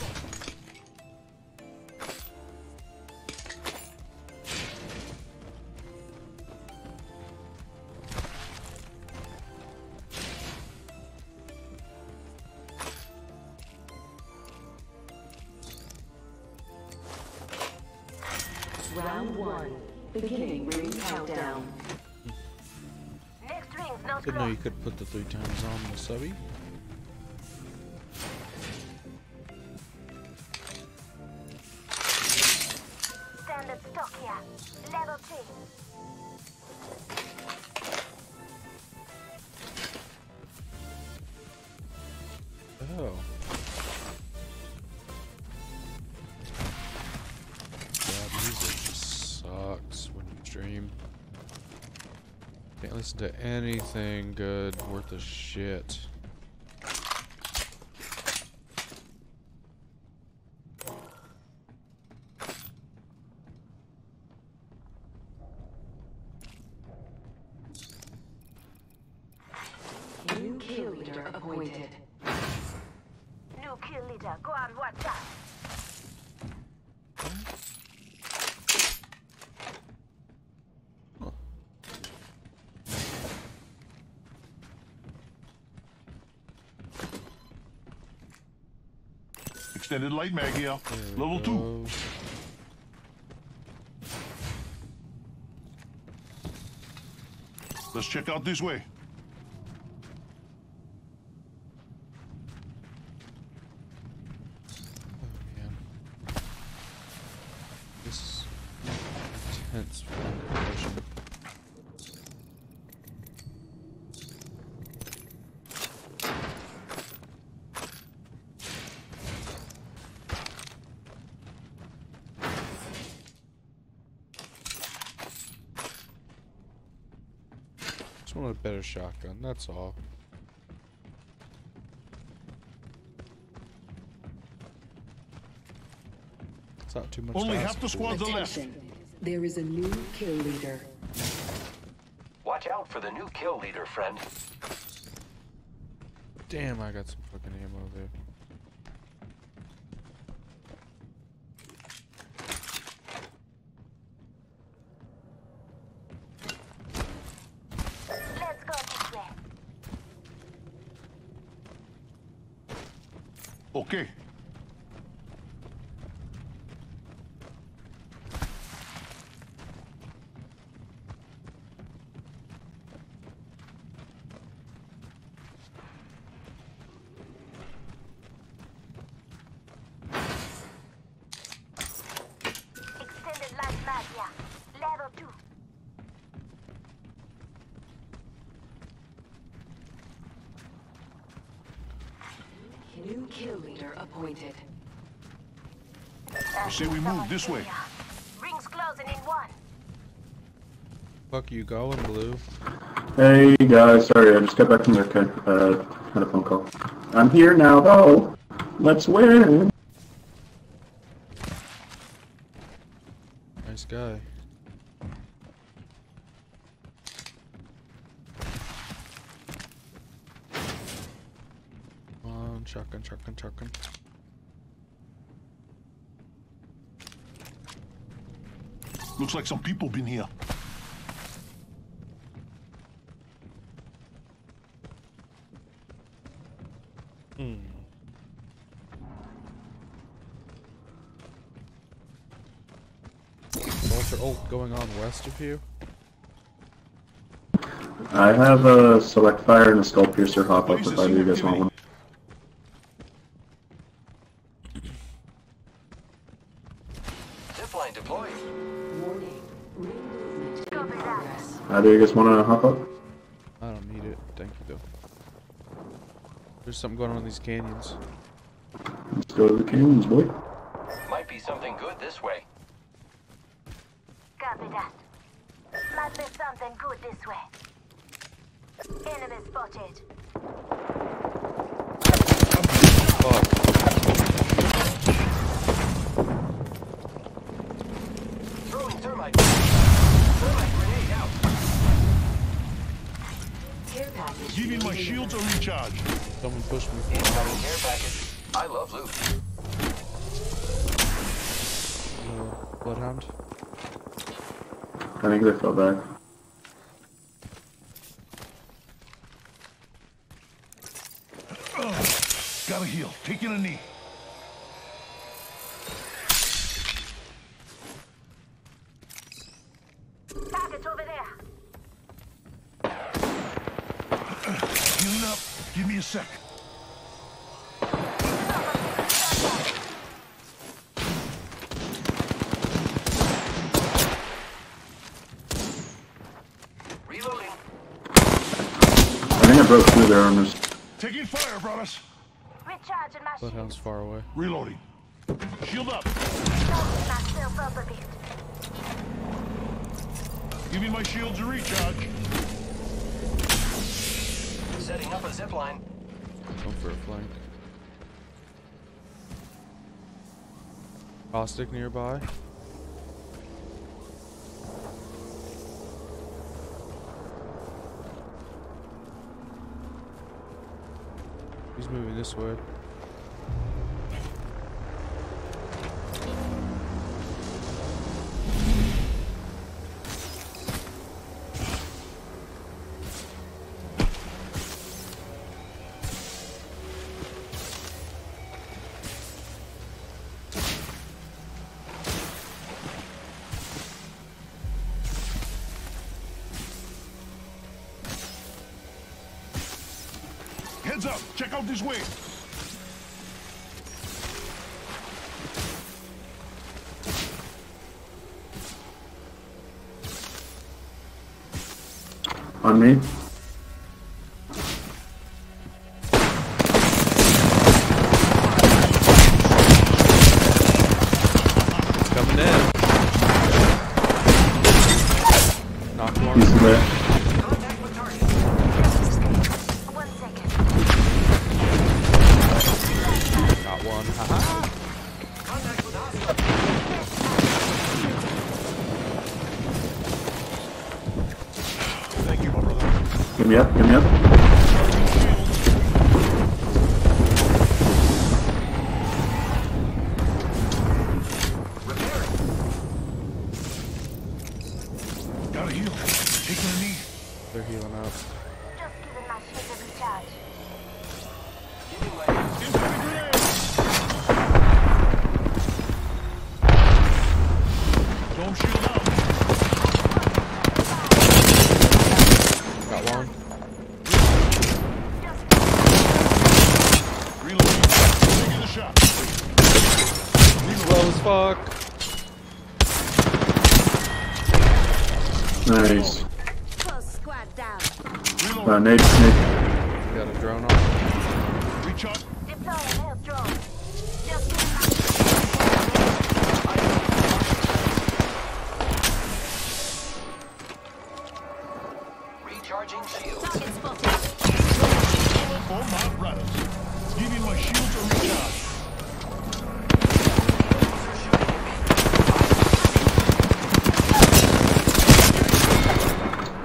Round 1. Beginning ring countdown. Next ring's not Didn't know you could put the 3 times on the subby. Standard stock here. Level 3. Oh. God, music just sucks when you stream. Can't listen to anything good worth a shit. New kill leader appointed. New kill leader, go on, watch out. Extended light mag here. Level 2. Let's check out this way. This is intense motion. Just want a better shotgun, that's all. It's not too much. Only half the squads are left. There is a new kill leader. Watch out for the new kill leader, friend. Damn, I got some fucking ammo there. Let's go this way. Okay. Extended light mag here. Level 2. New kill leader appointed. I say we move this way. Rings closing in 1. Fuck you going, Blue. Hey guys, sorry, I just got back from work. I had a phone call. I'm here now, though. Let's win. Nice guy. Come on, shotgun, shotgun, shotgun. Looks like some people been here. there ult going on west of you? I have a select fire and a skull piercer hop up if either of you guys want one. Zipline deployed. Either of you guys want to hop up? I don't need it. Thank you, though. There's something going on in these canyons. Let's go to the canyons, boy. Might be something good this way. Copy that. Might be something good this way. Enemy spotted. Throwing thermite. Thermite grenade out. Care package. Giving my shields a recharge. Someone pushed me. Incoming care package. I love loot. Bloodhound. I think they fell back. Gotta heal. Taking a knee. Package over there. Healing up. Give me a sec. Reloading. I think I broke through their armors. Taking fire, brothers. Recharging my Bloodhound's far away. Reloading. Shield up. Charging myself up a bit. Giving my shields a recharge. Setting up a zipline. Going for a flank. Caustic nearby. He's moving this way. Heads up. Check out this way. On me. It's coming in. Knocked one. He's lit. Got one. Haha. Thank you, my brother. Give me up, give me up. Gotta heal. Taking a knee. They're healing up. Just giving my shield a recharge. Dome shield out. Got one. Reloading. Taking the shot. Slow as fuck. Nice. Close squad down. Nade, nade. Got a drone on. Recharge. Deploy a health drone. Just giving my Recharging shields. target spotted. For my brothers. Giving my shields a recharge.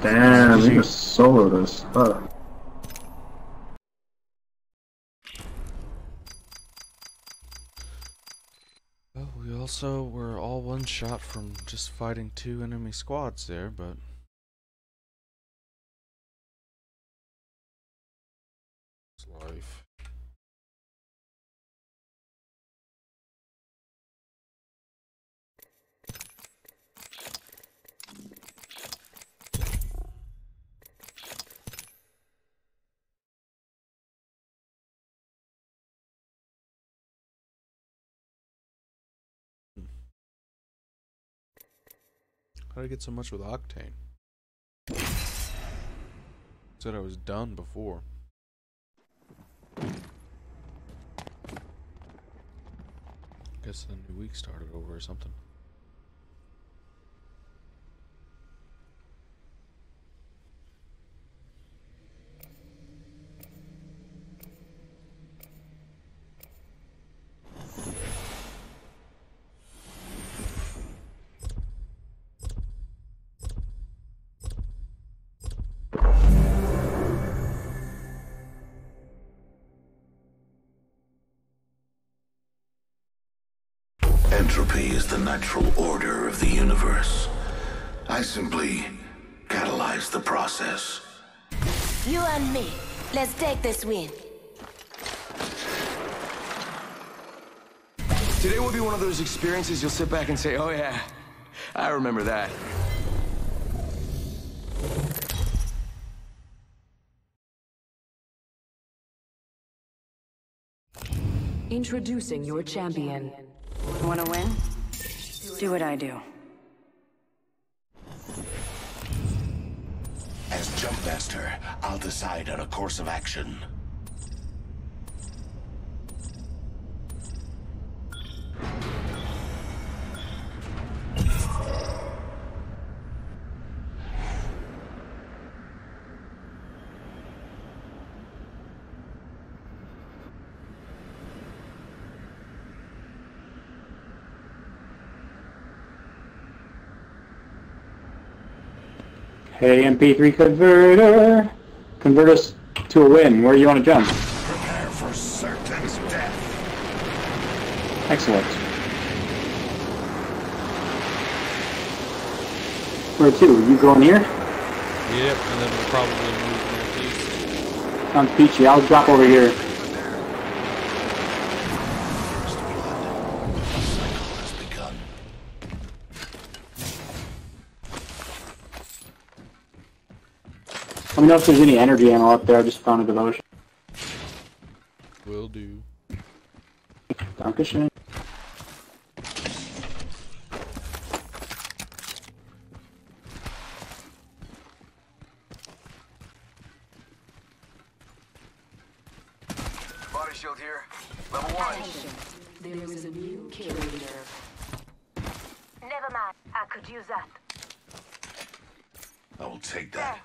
Damn, they just soloed us. Fuck. Well, we also were all one shot from just fighting 2 enemy squads there, but it's life. How did I get so much with Octane? Said I was done before. Guess the new week started over or something. Entropy is the natural order of the universe. I simply catalyze the process. You and me. Let's take this win. Today will be one of those experiences you'll sit back and say, oh yeah, I remember that. Introducing your champion. Wanna win? Do what I do. As Jump Master, I'll decide on a course of action. Hey, MP3 converter. Convert us to a win. Where do you want to jump? Prepare for certain death. Excellent. Where to? You going here? Yep, and then we'll probably move northeast. Sounds peachy. I'll drop over here. Let me know if there's any energy ammo up there. I just found a devotion. Will do. Dankeschön. Body shield here. Level 1. There is a new kill leader. Never mind. I could use that. I will take that.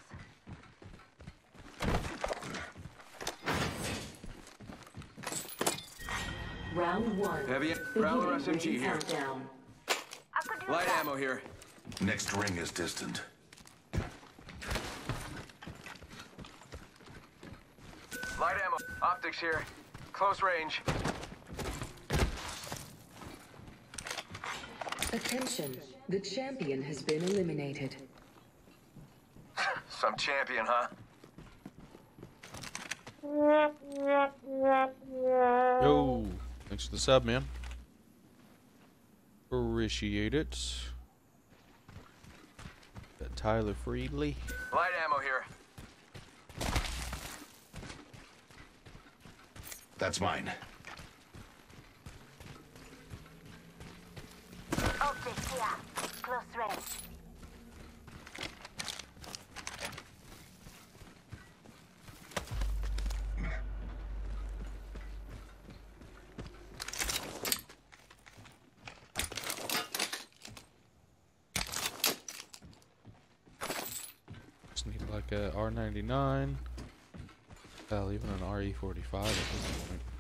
Round 1. Heavy Prowler SMG here. Light ammo here. Next ring is distant. Light ammo. Optics here. Close range. Attention. The champion has been eliminated. Some champion, huh? Yo, thanks for the sub, man. Appreciate it. That Tyler Friedley. Light ammo here. That's mine. Optics here. Close range. Just need like a R99. Hell, even an RE45 at this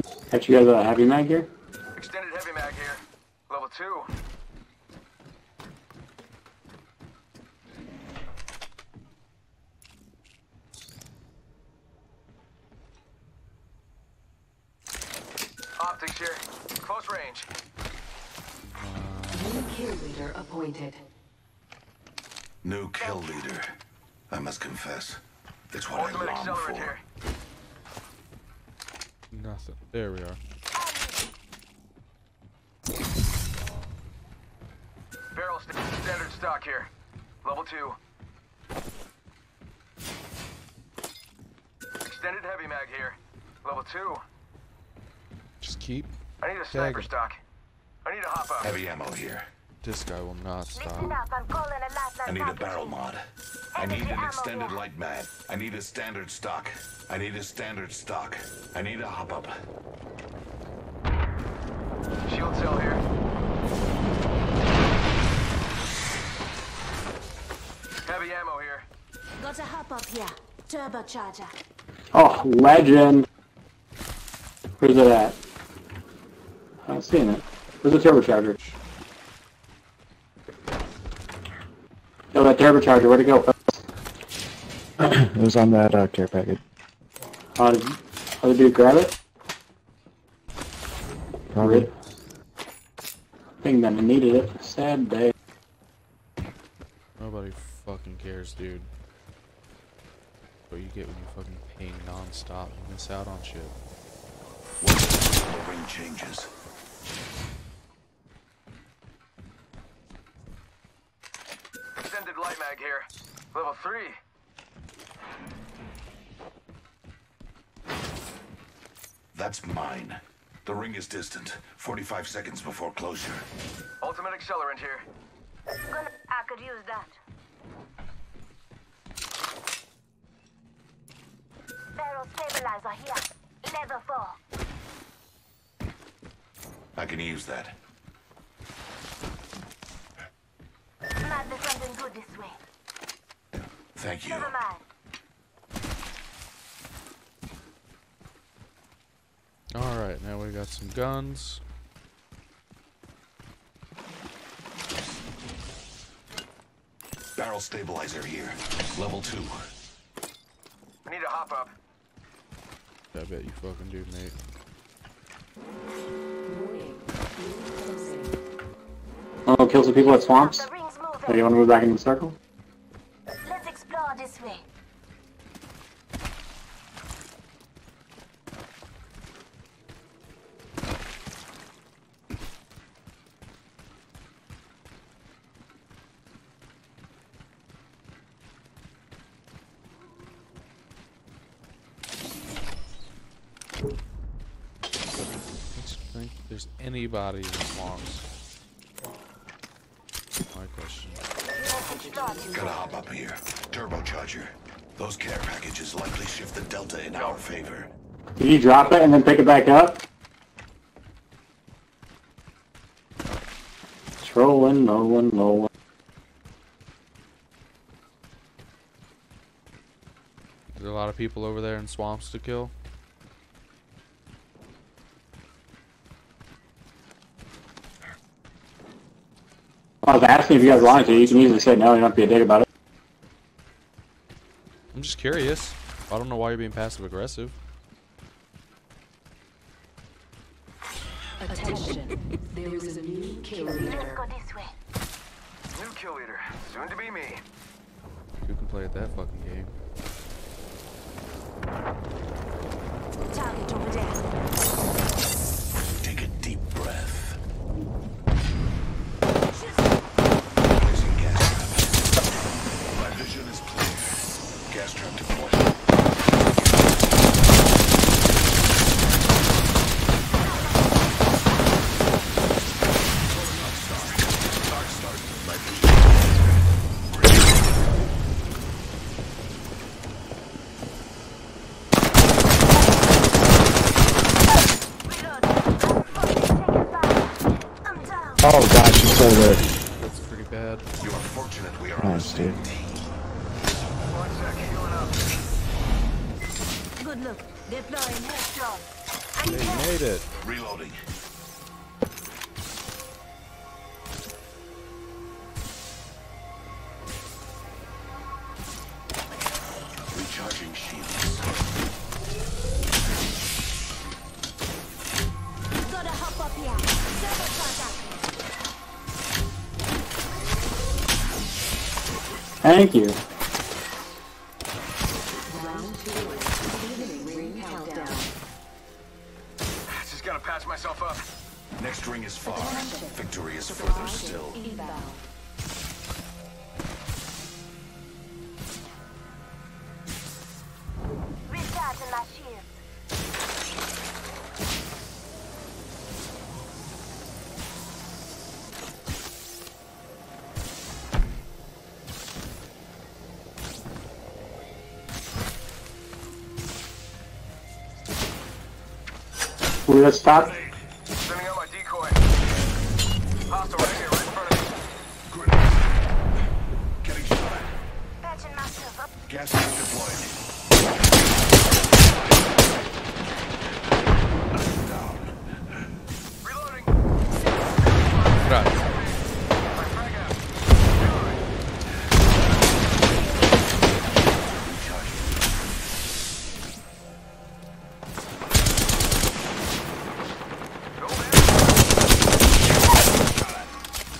point. Got you guys a heavy mag here? Extended heavy mag here. Level 2. Optics here. Close range. New kill leader appointed. New kill leader. I must confess, it's what I long for. Here. Nothing. There we are. Barrel standard stock here. Level 2. Extended heavy mag here. Level 2. Just keep. I need a sniper stock. I need to hop up. Heavy ammo here. This guy will not stop. I need a barrel mod. I need an extended light mag. I need a standard stock. I need a standard stock. I need a hop-up. Shield cell here. Heavy ammo here. Got a hop up here. Turbocharger. Oh, legend. Where's it at? I'm not seeing it. Where's the turbocharger? Oh, that turbocharger, where'd it go? It was on that care package. Did the dude grab it? Probably. Think that I needed it. Sad day. Nobody fucking cares, dude. What you get when you fucking ping non-stop. You miss out on shit. The ring changes. Extended light mag here. Level 3. That's mine. The ring is distant. 45 seconds before closure. Ultimate accelerant here. I could use that. Barrel stabilizer here. Level 4. I can use that. Might be something good this way. Thank you. Never mind. Alright, now we got some guns. Barrel stabilizer here. Level 2. I need a hop up. I bet you fucking do, mate. Oh, kill some people at swamps? Do you want to move back in the circle? Let's explore this way. I don't think there's anybody in the swamps. My question. Gotta hop up here. Turbocharger. Those care packages likely shift the delta in our favor. Did you drop it and then pick it back up? Trolling, no. There's a lot of people over there in swamps to kill. I was asking if you guys wanted to. You can easily say no. You don't have to be a dick about it. I'm just curious. I don't know why you're being passive aggressive. Attention. There is a new kill leader. Let's go this way. New kill leader. Soon to be me. Who can play at that fucking game? Target over there. Take a deep breath. Vision is clear. Gas trap deployed. Oh gosh, you're so good. That's pretty bad. You are fortunate we are Nice, dude. Good look. Deploying headstrong. They made it. Reloading. Recharging shields. Gotta hop up here. Turbocharger. Thank you. Just gotta patch myself up. Next ring is far. Victory is further still. Recharging my shield. We're gonna stop. Sending out my decoy. Hostile right here, right in front of me. Getting shot at. Patching myself up. Gas mask deployed. Down. Reloading. Right.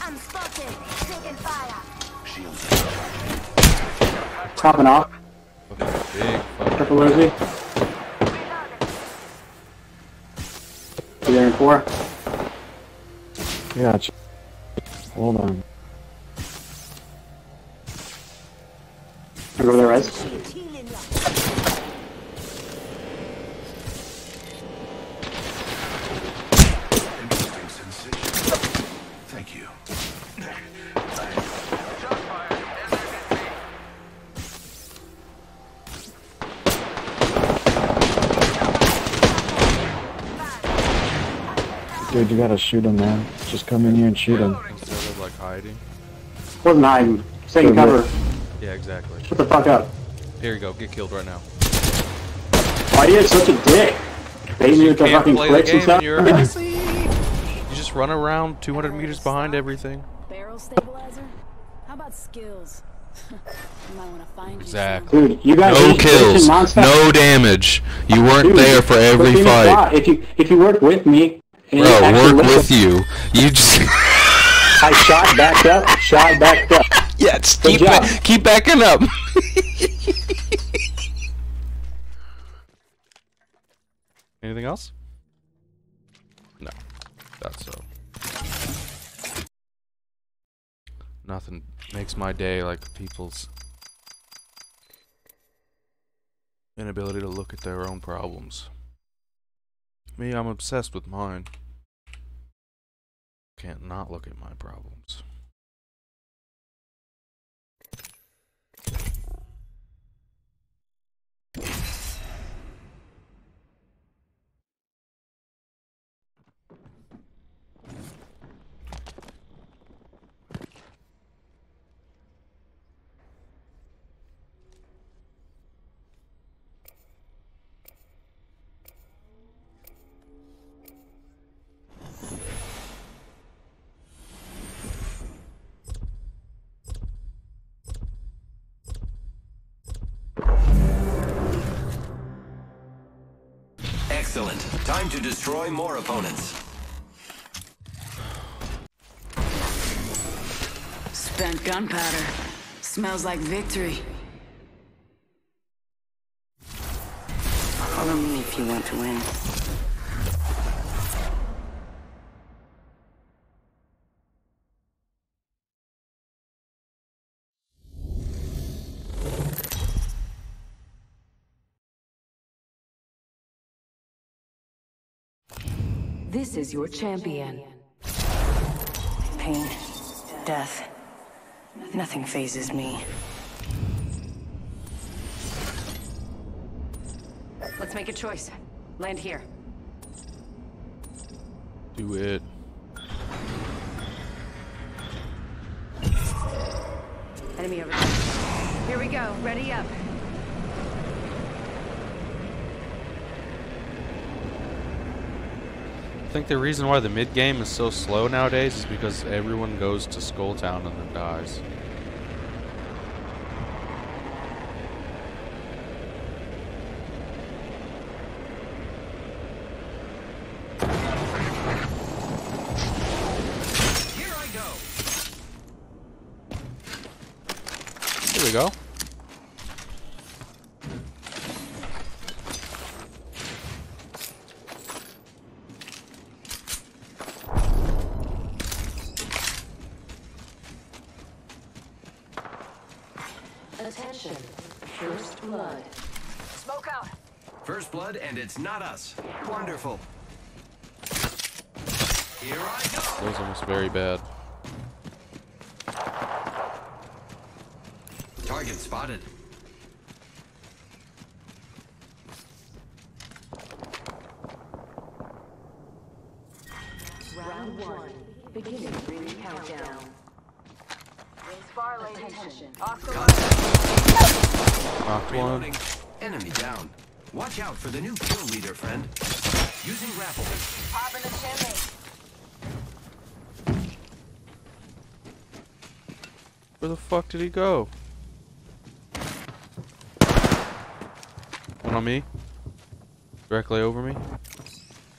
I'm spotted. Taking fire. Topping off. Big Triple Lizzie. You there in 4? Yeah, hold on. Go over there, Rez. Interesting sensation. Thank you. Dude, you gotta shoot him, man. Just come in here and shoot him. Instead of like hiding. Wasn't hiding. Staying cover. Yeah, exactly. Shut the fuck up. Here you go. Get killed right now. Why are you such a dick? Bait me with the fucking clicks and stuff? You just run around 200 meters behind everything. Barrel stabilizer? How about skills? You might want to find Exactly. Dude, you guys no just kills, nonstop. no damage. You weren't Dude, there for every but fight. if you work with me, and you Bro, actually work listen- with you. You just. I shot backed up. Shot backed up. Yeah, just Good job. keep backing up. Anything else? No. That's so. Nothing makes my day like people's inability to look at their own problems. Me, I'm obsessed with mine. Can't not look at my problems. Excellent. Time to destroy more opponents. Spent gunpowder. Smells like victory. Follow me if you want to win. This is your champion. Pain, death, nothing phases me. Let's make a choice. Land here. Do it. Enemy over there. Here we go. Ready up. I think the reason why the mid game is so slow nowadays is because everyone goes to Skull Town and then dies. Here I go. Here we go. Attention. First blood. Smoke out. First blood, and it's not us. Wonderful. Here I go. That was almost very bad. Target spotted. Knocked one. Reloading. Enemy down. Watch out for the new kill leader, friend. Using grapple. Pop in the chimney. Where the fuck did he go? One on me. Directly over me.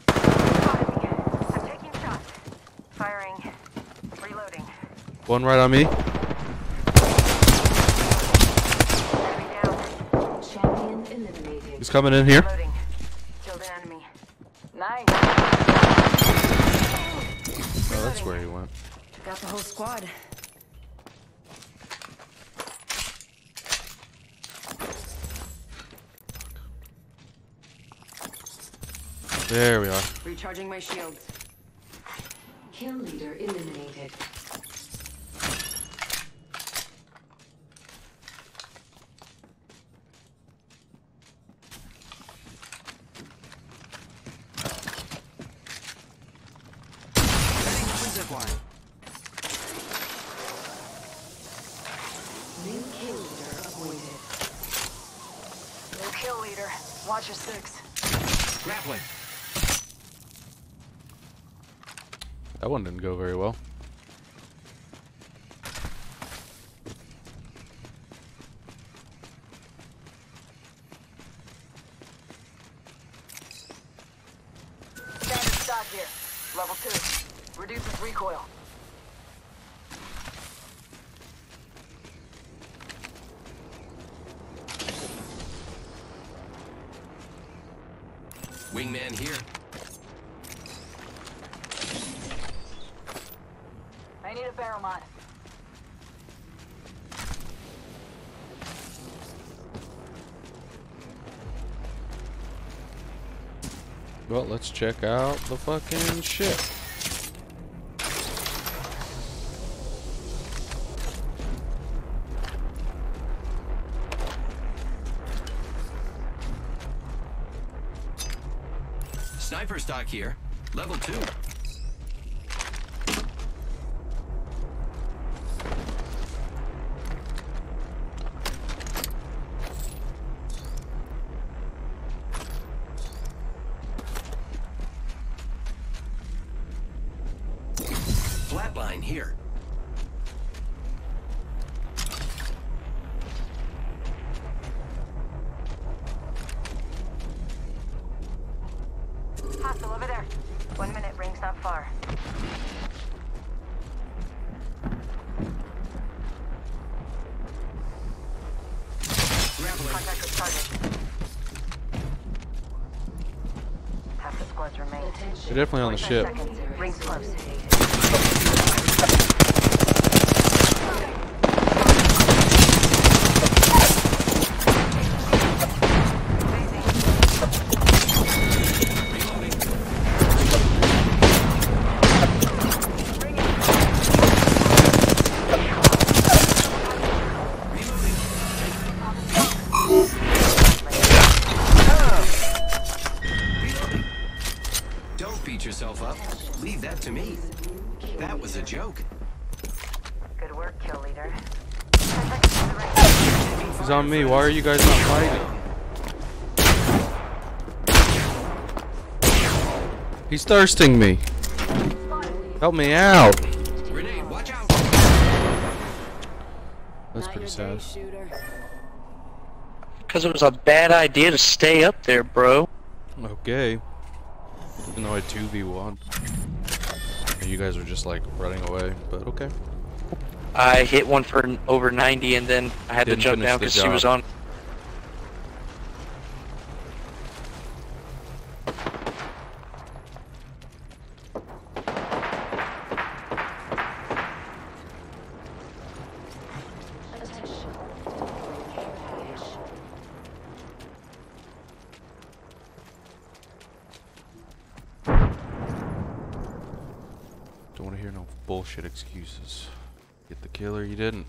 I'm taking shots. Firing. Reloading. One right on me. Champion eliminated. He's coming in here. Reloading. Killed an enemy. Nice. Oh, that's where he went. Got the whole squad. There we are. Recharging my shields. Kill leader eliminated. New kill leader appointed. New kill leader. Watch your six. Grappling. That one didn't go very well. Standard stock here. Level 2. Reduces recoil. Wingman here. I need a barrel mod. Well, let's check out the fucking ship. Sniper stock here. Level 2. Flatline here. Hostile over there. 1 minute, ring's not far. Contact with target. Half the squads remain. They're definitely on the ship. Rings close. Don't beat yourself up. Leave that to me. That was a joke. Good work, kill leader. He's on me. Why are you guys not fighting? He's thirsting me. Help me out. Grenade, watch out. That's pretty sad. Because it was a bad idea to stay up there, bro. Okay. Even though I 2v1. And you guys were just like running away, but okay. I hit one for over 90 and then I had to jump down because she was on. Don't want to hear no bullshit excuses. Get the kill or you didn't.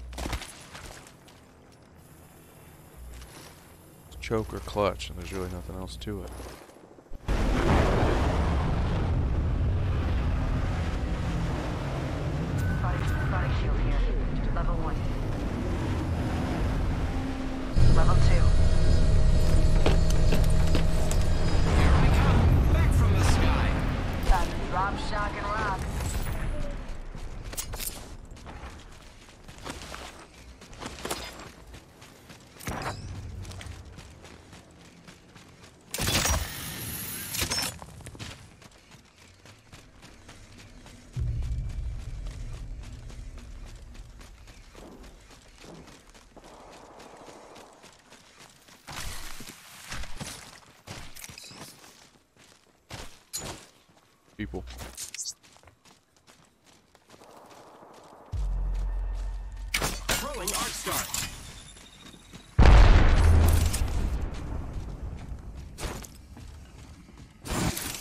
It's choke or clutch, and there's really nothing else to it. Body shield here. Level 1. Level 2. Here I come, back from the sky. Time to drop, shock, and rock. People. Throwing arc star.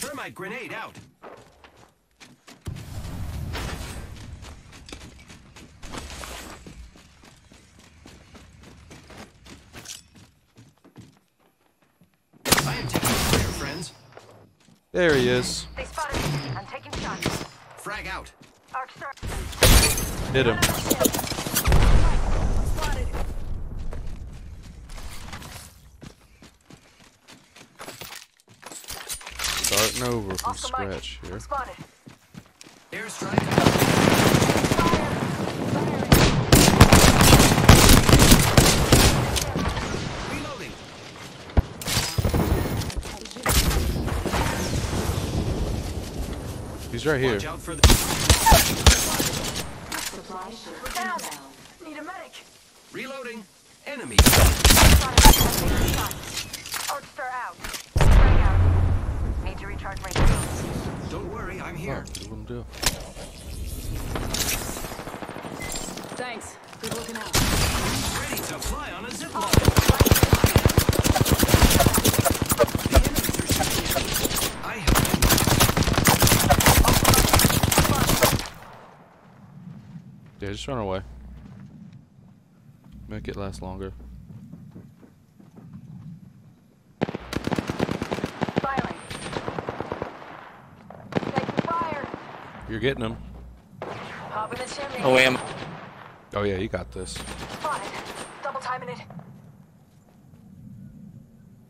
Thermite grenade out. I am taking fire, friends. There he is. They spotted me. I'm taking shots. Frag out. Arc star. Hit him. Spotted. Starting over from scratch here. Spotted. Airstrike. Reloading. He's right here. Watch out for the We're down. Need a medic. reloading. Enemy. Arc star out. Spring out. Need to recharge my shields. Don't worry, I'm here. What will do? Thanks. Good looking out. Ready to fly on a zip line. I have Yeah, just run away. Make it last longer. Firing. Taking fire. You're getting him. Pop in the chimney. Oh, am. Oh yeah, you got this. Spotted. Double timing it.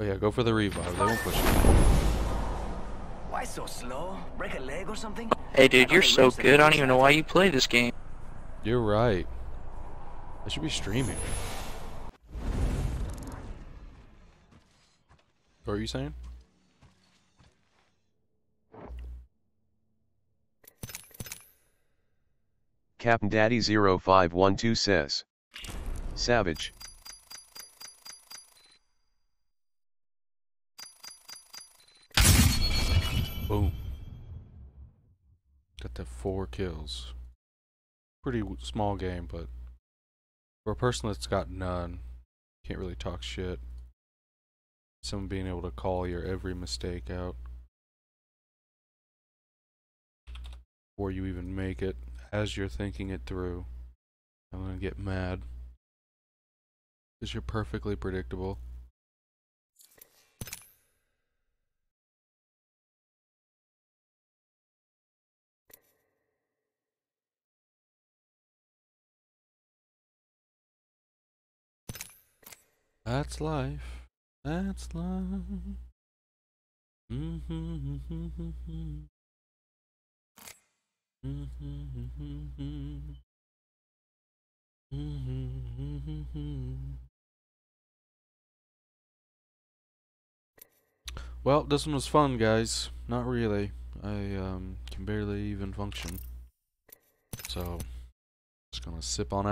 Oh yeah, go for the revive. They won't push you. Why so slow? Break a leg or something? Hey, dude, you're so good. I don't even know why you play this game. You're right. I should be streaming. What are you saying? Captain Daddy 0512 says. Savage. Boom. Got that 4 kills. Pretty small game, but for a person that's got none, can't really talk shit. Someone being able to call your every mistake out before you even make it, as you're thinking it through. I'm gonna get mad because you're perfectly predictable. That's life. That's life. Well, this one was fun, guys. Not really. I can barely even function. So, just gonna sip on out.